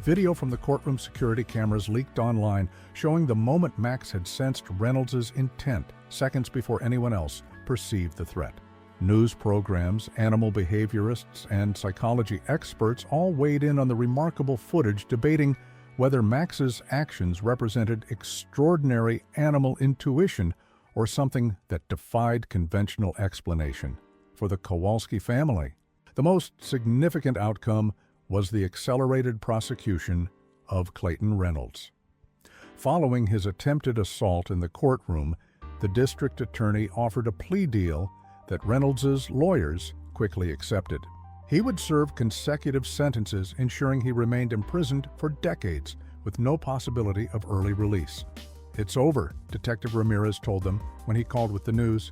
Video from the courtroom security cameras leaked online, showing the moment Max had sensed Reynolds' intent seconds before anyone else perceived the threat. News programs, animal behaviorists, and psychology experts all weighed in on the remarkable footage, debating whether Max's actions represented extraordinary animal intuition or something that defied conventional explanation. For the Kowalski family, the most significant outcome was the accelerated prosecution of Clayton Reynolds. Following his attempted assault in the courtroom, the district attorney offered a plea deal that Reynolds' lawyers quickly accepted. He would serve consecutive sentences, ensuring he remained imprisoned for decades with no possibility of early release. "It's over," Detective Ramirez told them when he called with the news.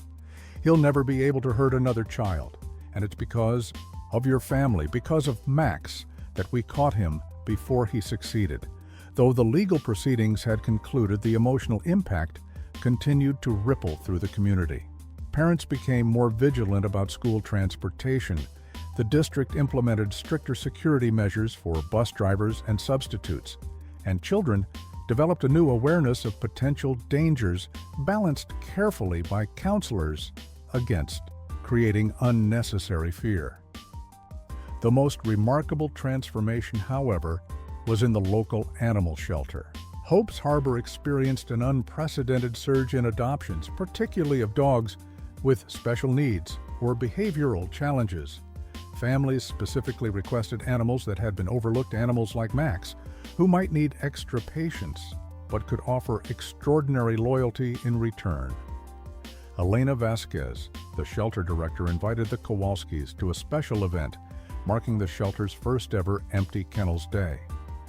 "He'll never be able to hurt another child, and it's because of your family, because of Max, that we caught him before he succeeded." Though the legal proceedings had concluded, the emotional impact continued to ripple through the community. Parents became more vigilant about school transportation. The district implemented stricter security measures for bus drivers and substitutes, and children developed a new awareness of potential dangers, balanced carefully by counselors against creating unnecessary fear. The most remarkable transformation, however, was in the local animal shelter. Hope's Harbor experienced an unprecedented surge in adoptions, particularly of dogs with special needs or behavioral challenges. Families specifically requested animals that had been overlooked, animals like Max, who might need extra patience, but could offer extraordinary loyalty in return. Elena Vasquez, the shelter director, invited the Kowalskis to a special event marking the shelter's first ever Empty Kennels Day.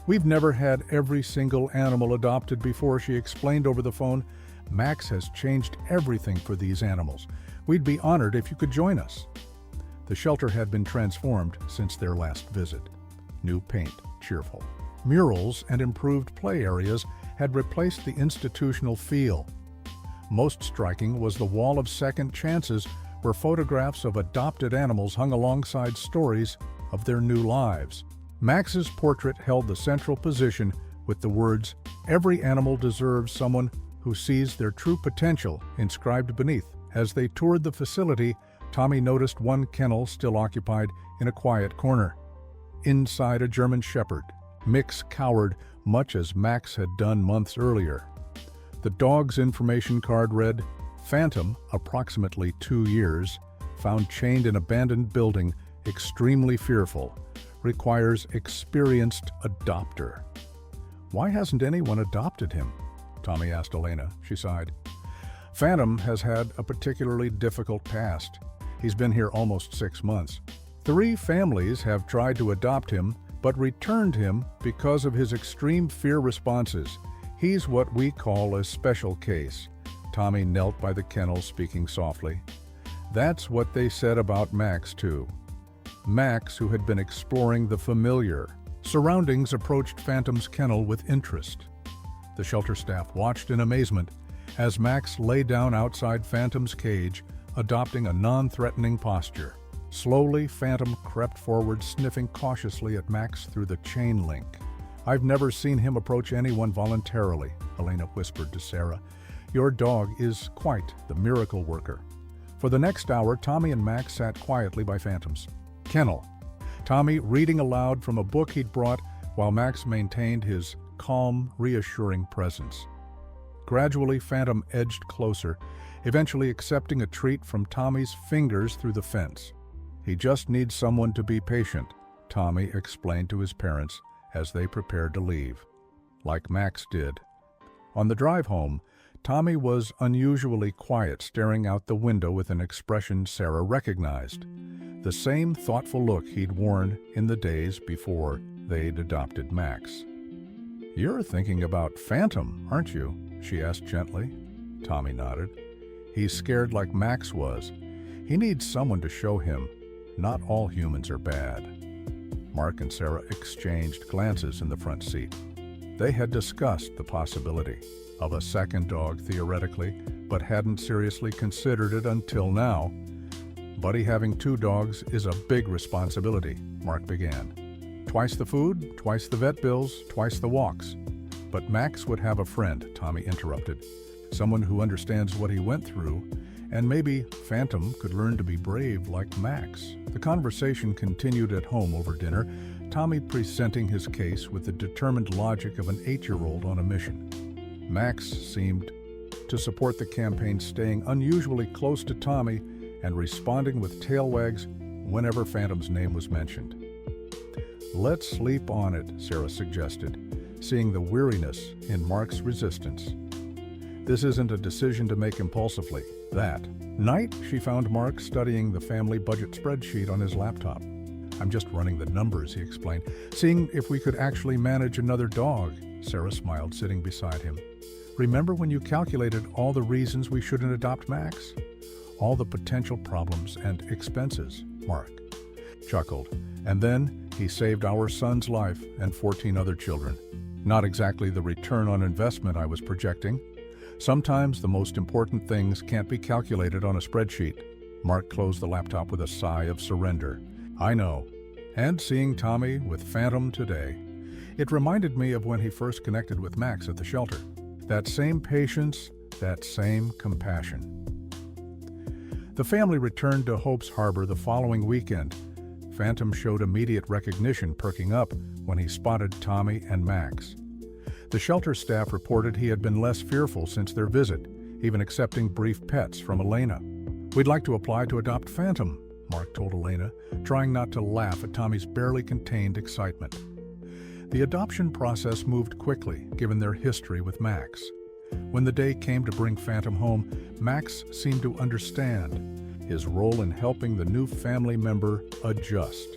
"We've never had every single animal adopted before," she explained over the phone. "Max has changed everything for these animals. We'd be honored if you could join us." The shelter had been transformed since their last visit. New paint, cheerful. Murals and improved play areas had replaced the institutional feel. Most striking was the wall of second chances, where photographs of adopted animals hung alongside stories of their new lives. Max's portrait held the central position with the words, "Every animal deserves someone who sees their true potential," inscribed beneath. As they toured the facility, Tommy noticed one kennel still occupied in a quiet corner. Inside, a German Shepherd. Mix cowered, much as Max had done months earlier. The dog's information card read, "Phantom, approximately 2 years, found chained in abandoned building, extremely fearful, requires experienced adopter." "Why hasn't anyone adopted him?" Tommy asked Elena. She sighed. "Phantom has had a particularly difficult past. He's been here almost 6 months. 3 families have tried to adopt him, but returned him because of his extreme fear responses. He's what we call a special case." Tommy knelt by the kennel, speaking softly. "That's what they said about Max, too." Max, who had been exploring the familiar surroundings, approached Phantom's kennel with interest. The shelter staff watched in amazement as Max lay down outside Phantom's cage, adopting a non-threatening posture. Slowly, Phantom crept forward, sniffing cautiously at Max through the chain link. "I've never seen him approach anyone voluntarily," Elena whispered to Sarah. "Your dog is quite the miracle worker." For the next hour, Tommy and Max sat quietly by Phantom's kennel. Tommy reading aloud from a book he'd brought while Max maintained his calm, reassuring presence. Gradually, Phantom edged closer, eventually accepting a treat from Tommy's fingers through the fence. "He just needs someone to be patient," Tommy explained to his parents as they prepared to leave, like Max did. On the drive home, Tommy was unusually quiet, staring out the window with an expression Sarah recognized. The same thoughtful look he'd worn in the days before they'd adopted Max. "You're thinking about Phantom, aren't you?" she asked gently. Tommy nodded. "He's scared like Max was. He needs someone to show him not all humans are bad." Mark and Sarah exchanged glances in the front seat. They had discussed the possibility of a second dog theoretically, but hadn't seriously considered it until now. "Buddy, having 2 dogs is a big responsibility," Mark began. "Twice the food, twice the vet bills, twice the walks." "But Max would have a friend," Tommy interrupted. "Someone who understands what he went through, and maybe Phantom could learn to be brave like Max." The conversation continued at home over dinner, Tommy presenting his case with the determined logic of an 8-year-old on a mission. Max seemed to support the campaign, staying unusually close to Tommy and responding with tail wags whenever Phantom's name was mentioned. "Let's sleep on it," Sarah suggested, seeing the weariness in Mark's resistance. "This isn't a decision to make impulsively." That night, she found Mark studying the family budget spreadsheet on his laptop. "I'm just running the numbers," he explained, "seeing if we could actually manage another dog." Sarah smiled, sitting beside him. "Remember when you calculated all the reasons we shouldn't adopt Max? All the potential problems and expenses," Mark chuckled. "And then he saved our son's life and 14 other children. Not exactly the return on investment I was projecting. Sometimes the most important things can't be calculated on a spreadsheet." Mark closed the laptop with a sigh of surrender. "I know." And seeing Tommy with Phantom today, it reminded me of when he first connected with Max at the shelter. That same patience, that same compassion. The family returned to Hope's Harbor the following weekend. Phantom showed immediate recognition, perking up when he spotted Tommy and Max. The shelter staff reported he had been less fearful since their visit, even accepting brief pets from Elena. "We'd like to apply to adopt Phantom," Mark told Elena, trying not to laugh at Tommy's barely contained excitement. The adoption process moved quickly, given their history with Max. When the day came to bring Phantom home, Max seemed to understand his role in helping the new family member adjust.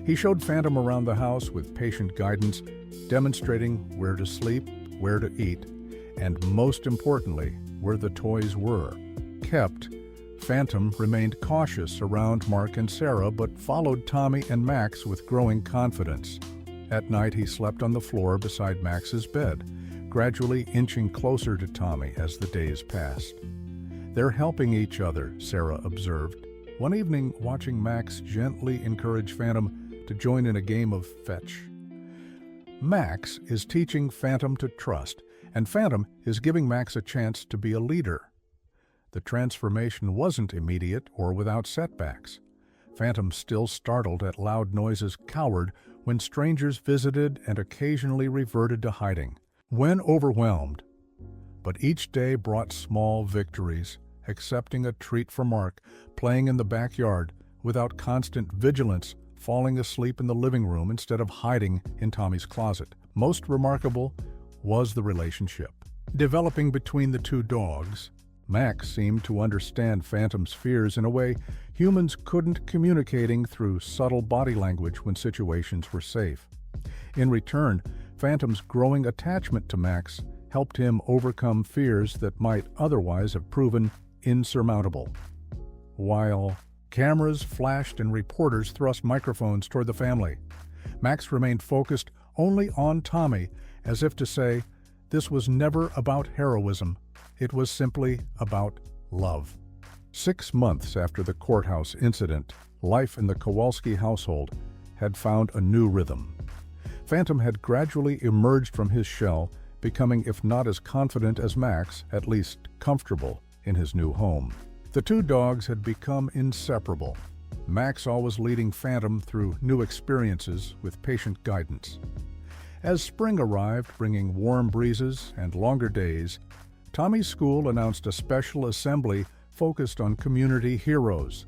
He showed Phantom around the house with patient guidance, demonstrating where to sleep, where to eat, and most importantly, where the toys were kept. Phantom remained cautious around Mark and Sarah, but followed Tommy and Max with growing confidence. At night, he slept on the floor beside Max's bed, gradually inching closer to Tommy as the days passed. "They're helping each other," Sarah observed. One evening, watching Max gently encourage Phantom to join in a game of fetch. Max is teaching Phantom to trust, and Phantom is giving Max a chance to be a leader. The transformation wasn't immediate or without setbacks. Phantom, still startled at loud noises, cowered when strangers visited and occasionally reverted to hiding when overwhelmed. But each day brought small victories, accepting a treat from Mark, playing in the backyard without constant vigilance, falling asleep in the living room instead of hiding in Tommy's closet. Most remarkable was the relationship developing between the 2 dogs. Max seemed to understand Phantom's fears in a way humans couldn't, communicating through subtle body language when situations were safe. In return, Phantom's growing attachment to Max helped him overcome fears that might otherwise have proven insurmountable. While cameras flashed and reporters thrust microphones toward the family, Max remained focused only on Tommy, as if to say, this was never about heroism, it was simply about love. 6 months after the courthouse incident, life in the Kowalski household had found a new rhythm. Phantom had gradually emerged from his shell, becoming, if not as confident as Max, at least comfortable in his new home. The 2 dogs had become inseparable, Max always leading Phantom through new experiences with patient guidance. As spring arrived, bringing warm breezes and longer days, Tommy's school announced a special assembly focused on community heroes.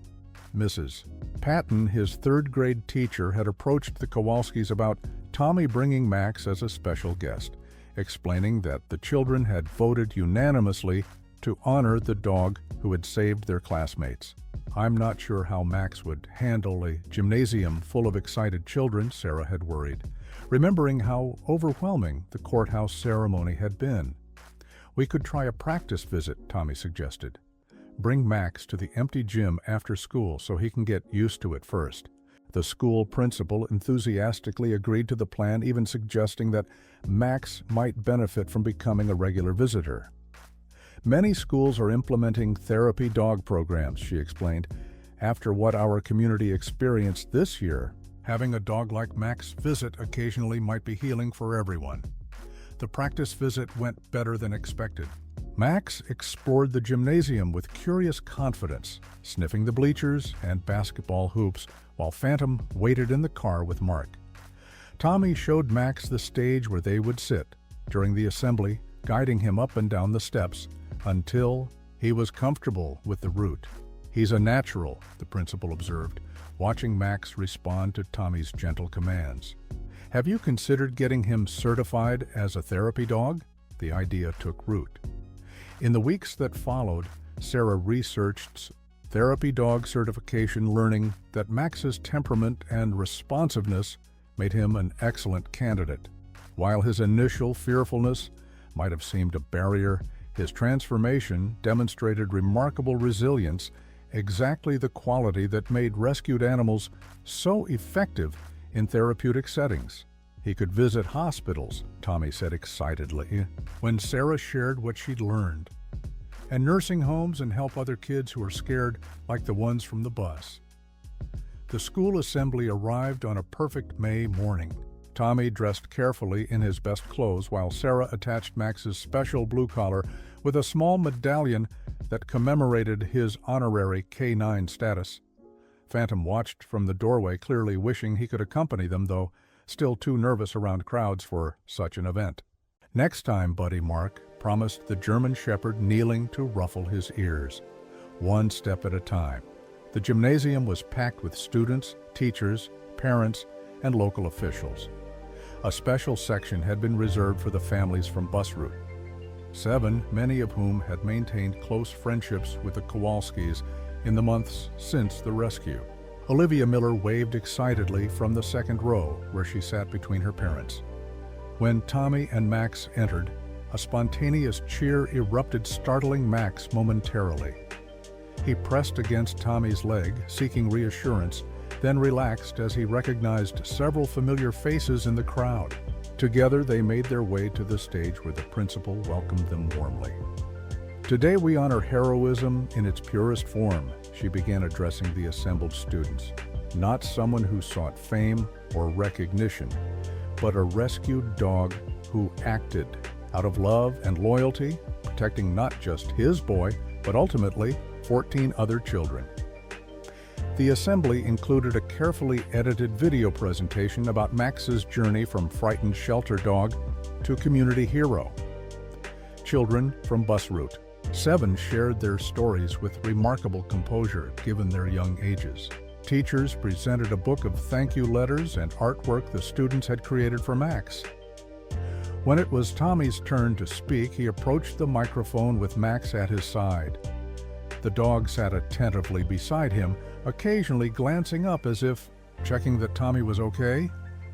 Mrs. Patton, his third-grade teacher, had approached the Kowalskis about Tommy bringing Max as a special guest, explaining that the children had voted unanimously to honor the dog who had saved their classmates. "I'm not sure how Max would handle a gymnasium full of excited children," Sarah had worried, remembering how overwhelming the courthouse ceremony had been. "We could try a practice visit," Tommy suggested. "Bring Max to the empty gym after school so he can get used to it first." The school principal enthusiastically agreed to the plan, even suggesting that Max might benefit from becoming a regular visitor. "Many schools are implementing therapy dog programs," she explained. "After what our community experienced this year, having a dog like Max visit occasionally might be healing for everyone." The practice visit went better than expected. Max explored the gymnasium with curious confidence, sniffing the bleachers and basketball hoops while Phantom waited in the car with Mark. Tommy showed Max the stage where they would sit during the assembly, guiding him up and down the steps until he was comfortable with the route. "He's a natural," the principal observed, watching Max respond to Tommy's gentle commands. "Have you considered getting him certified as a therapy dog?" The idea took root. In the weeks that followed, Sarah researched therapy dog certification, learning that Max's temperament and responsiveness made him an excellent candidate. While his initial fearfulness might have seemed a barrier, his transformation demonstrated remarkable resilience, exactly the quality that made rescued animals so effective in therapeutic settings. He could visit hospitals, Tommy said excitedly, when Sarah shared what she'd learned, and nursing homes, and help other kids who are scared like the ones from the bus. The school assembly arrived on a perfect May morning. Tommy dressed carefully in his best clothes while Sarah attached Max's special blue collar with a small medallion that commemorated his honorary K9 status. Phantom watched from the doorway, clearly wishing he could accompany them, though still too nervous around crowds for such an event. "Next time, Buddy," Mark promised the German Shepherd, kneeling to ruffle his ears. One step at a time. The gymnasium was packed with students, teachers, parents, and local officials. A special section had been reserved for the families from bus route. 7, many of whom had maintained close friendships with the Kowalskis in the months since the rescue. Olivia Miller waved excitedly from the second row where she sat between her parents. When Tommy and Max entered, a spontaneous cheer erupted, startling Max momentarily. He pressed against Tommy's leg, seeking reassurance, then relaxed as he recognized several familiar faces in the crowd. Together, they made their way to the stage where the principal welcomed them warmly. "Today we honor heroism in its purest form," she began, addressing the assembled students. "Not someone who sought fame or recognition, but a rescued dog who acted out of love and loyalty, protecting not just his boy, but ultimately 14 other children." The assembly included a carefully edited video presentation about Max's journey from frightened shelter dog to community hero. Children from bus route. 7 shared their stories with remarkable composure given their young ages. Teachers presented a book of thank you letters and artwork the students had created for Max. When it was Tommy's turn to speak, he approached the microphone with Max at his side. The dog sat attentively beside him, occasionally glancing up as if checking that Tommy was okay.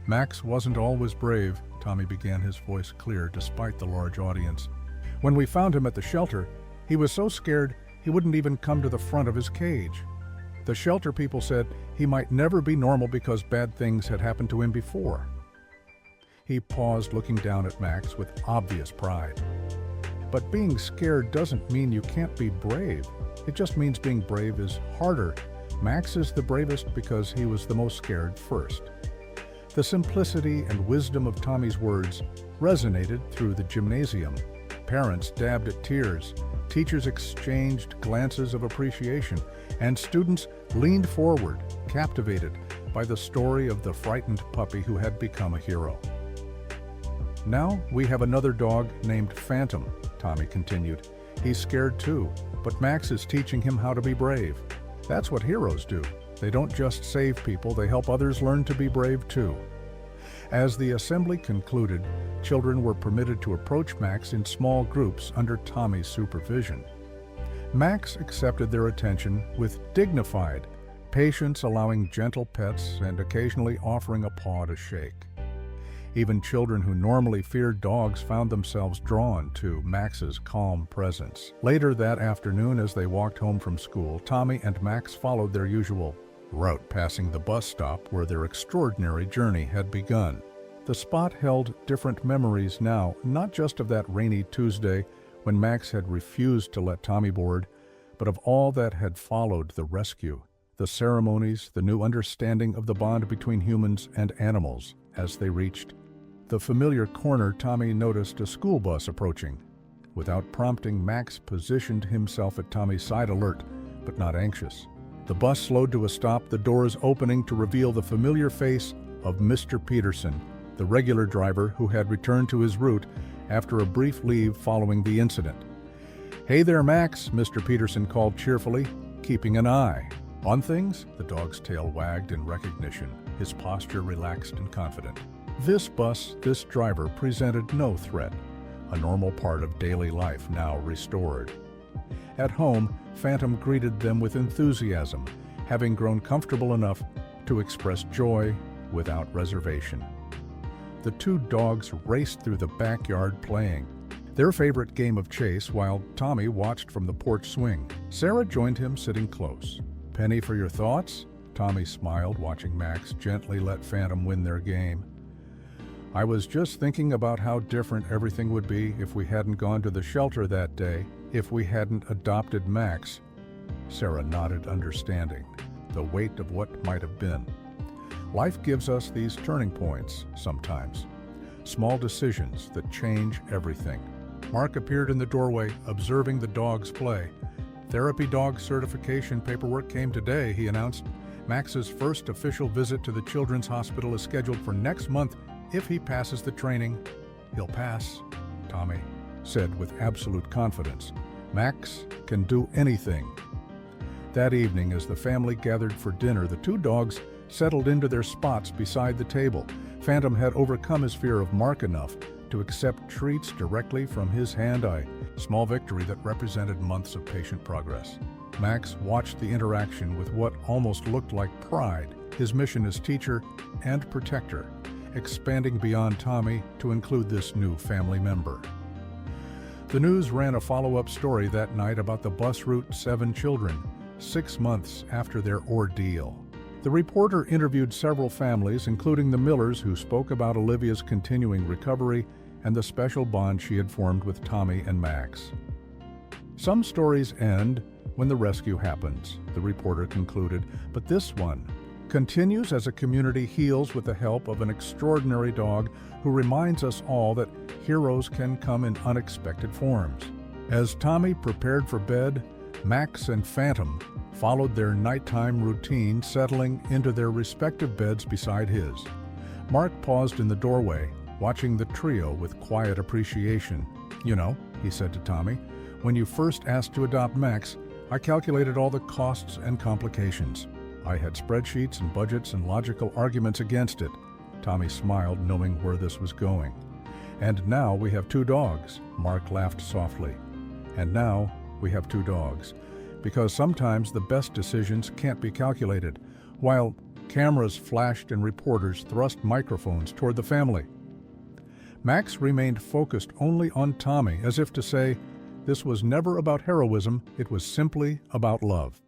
"Max wasn't always brave," Tommy began, his voice clear despite the large audience. "When we found him at the shelter, he was so scared he wouldn't even come to the front of his cage. The shelter people said he might never be normal because bad things had happened to him before." He paused, looking down at Max with obvious pride. "But being scared doesn't mean you can't be brave. It just means being brave is harder. Max is the bravest because he was the most scared first." The simplicity and wisdom of Tommy's words resonated through the gymnasium. Parents dabbed at tears, teachers exchanged glances of appreciation, and students leaned forward, captivated by the story of the frightened puppy who had become a hero. "Now we have another dog named Phantom," Tommy continued. "He's scared too, but Max is teaching him how to be brave. That's what heroes do. They don't just save people, they help others learn to be brave too." As the assembly concluded, children were permitted to approach Max in small groups under Tommy's supervision. Max accepted their attention with dignified patience, allowing gentle pets and occasionally offering a paw to shake. Even children who normally feared dogs found themselves drawn to Max's calm presence. Later that afternoon, as they walked home from school, Tommy and Max followed their usual route, passing the bus stop where their extraordinary journey had begun. The spot held different memories now, not just of that rainy Tuesday when Max had refused to let Tommy board, but of all that had followed the rescue, the ceremonies, the new understanding of the bond between humans and animals. As they reached the familiar corner, Tommy noticed a school bus approaching. Without prompting, Max positioned himself at Tommy's side, alert but not anxious. The bus slowed to a stop, the doors opening to reveal the familiar face of Mr. Peterson, the regular driver who had returned to his route after a brief leave following the incident. "Hey there, Max," Mr. Peterson called cheerfully, keeping an eye on things. The dog's tail wagged in recognition, his posture relaxed and confident. This bus, this driver, presented no threat, a normal part of daily life now restored. At home, Phantom greeted them with enthusiasm, having grown comfortable enough to express joy without reservation. The two dogs raced through the backyard playing their favorite game of chase while Tommy watched from the porch swing. Sarah joined him, sitting close. "Penny for your thoughts?" Tommy smiled, watching Max gently let Phantom win their game. "I was just thinking about how different everything would be if we hadn't gone to the shelter that day, if we hadn't adopted Max." Sarah nodded, understanding the weight of what might have been. Life gives us these turning points sometimes, small decisions that change everything. Mark appeared in the doorway, observing the dogs play. "Therapy dog certification paperwork came today," he announced. "Max's first official visit to the Children's Hospital is scheduled for next month. If he passes the training, he'll pass," Tommy said with absolute confidence. "Max can do anything." That evening, as the family gathered for dinner, the two dogs settled into their spots beside the table. Phantom had overcome his fear of Mark enough to accept treats directly from his hand, a small victory that represented months of patient progress. Max watched the interaction with what almost looked like pride, his mission as teacher and protector, expanding beyond Tommy to include this new family member. The news ran a follow-up story that night about the bus route 7 children, 6 months after their ordeal. The reporter interviewed several families, including the Millers, who spoke about Olivia's continuing recovery and the special bond she had formed with Tommy and Max. "Some stories end when the rescue happens," the reporter concluded, "but this one continues as a community heals with the help of an extraordinary dog who reminds us all that heroes can come in unexpected forms." As Tommy prepared for bed, Max and Phantom followed their nighttime routine, settling into their respective beds beside his. Mark paused in the doorway, watching the trio with quiet appreciation. "You know," he said to Tommy, "when you first asked to adopt Max, I calculated all the costs and complications. I had spreadsheets and budgets and logical arguments against it." Tommy smiled, knowing where this was going. "And now we have 2 dogs," Mark laughed softly. "And now we have 2 dogs. Because sometimes the best decisions can't be calculated," while cameras flashed and reporters thrust microphones toward the family. Max remained focused only on Tommy, as if to say, this was never about heroism, it was simply about love.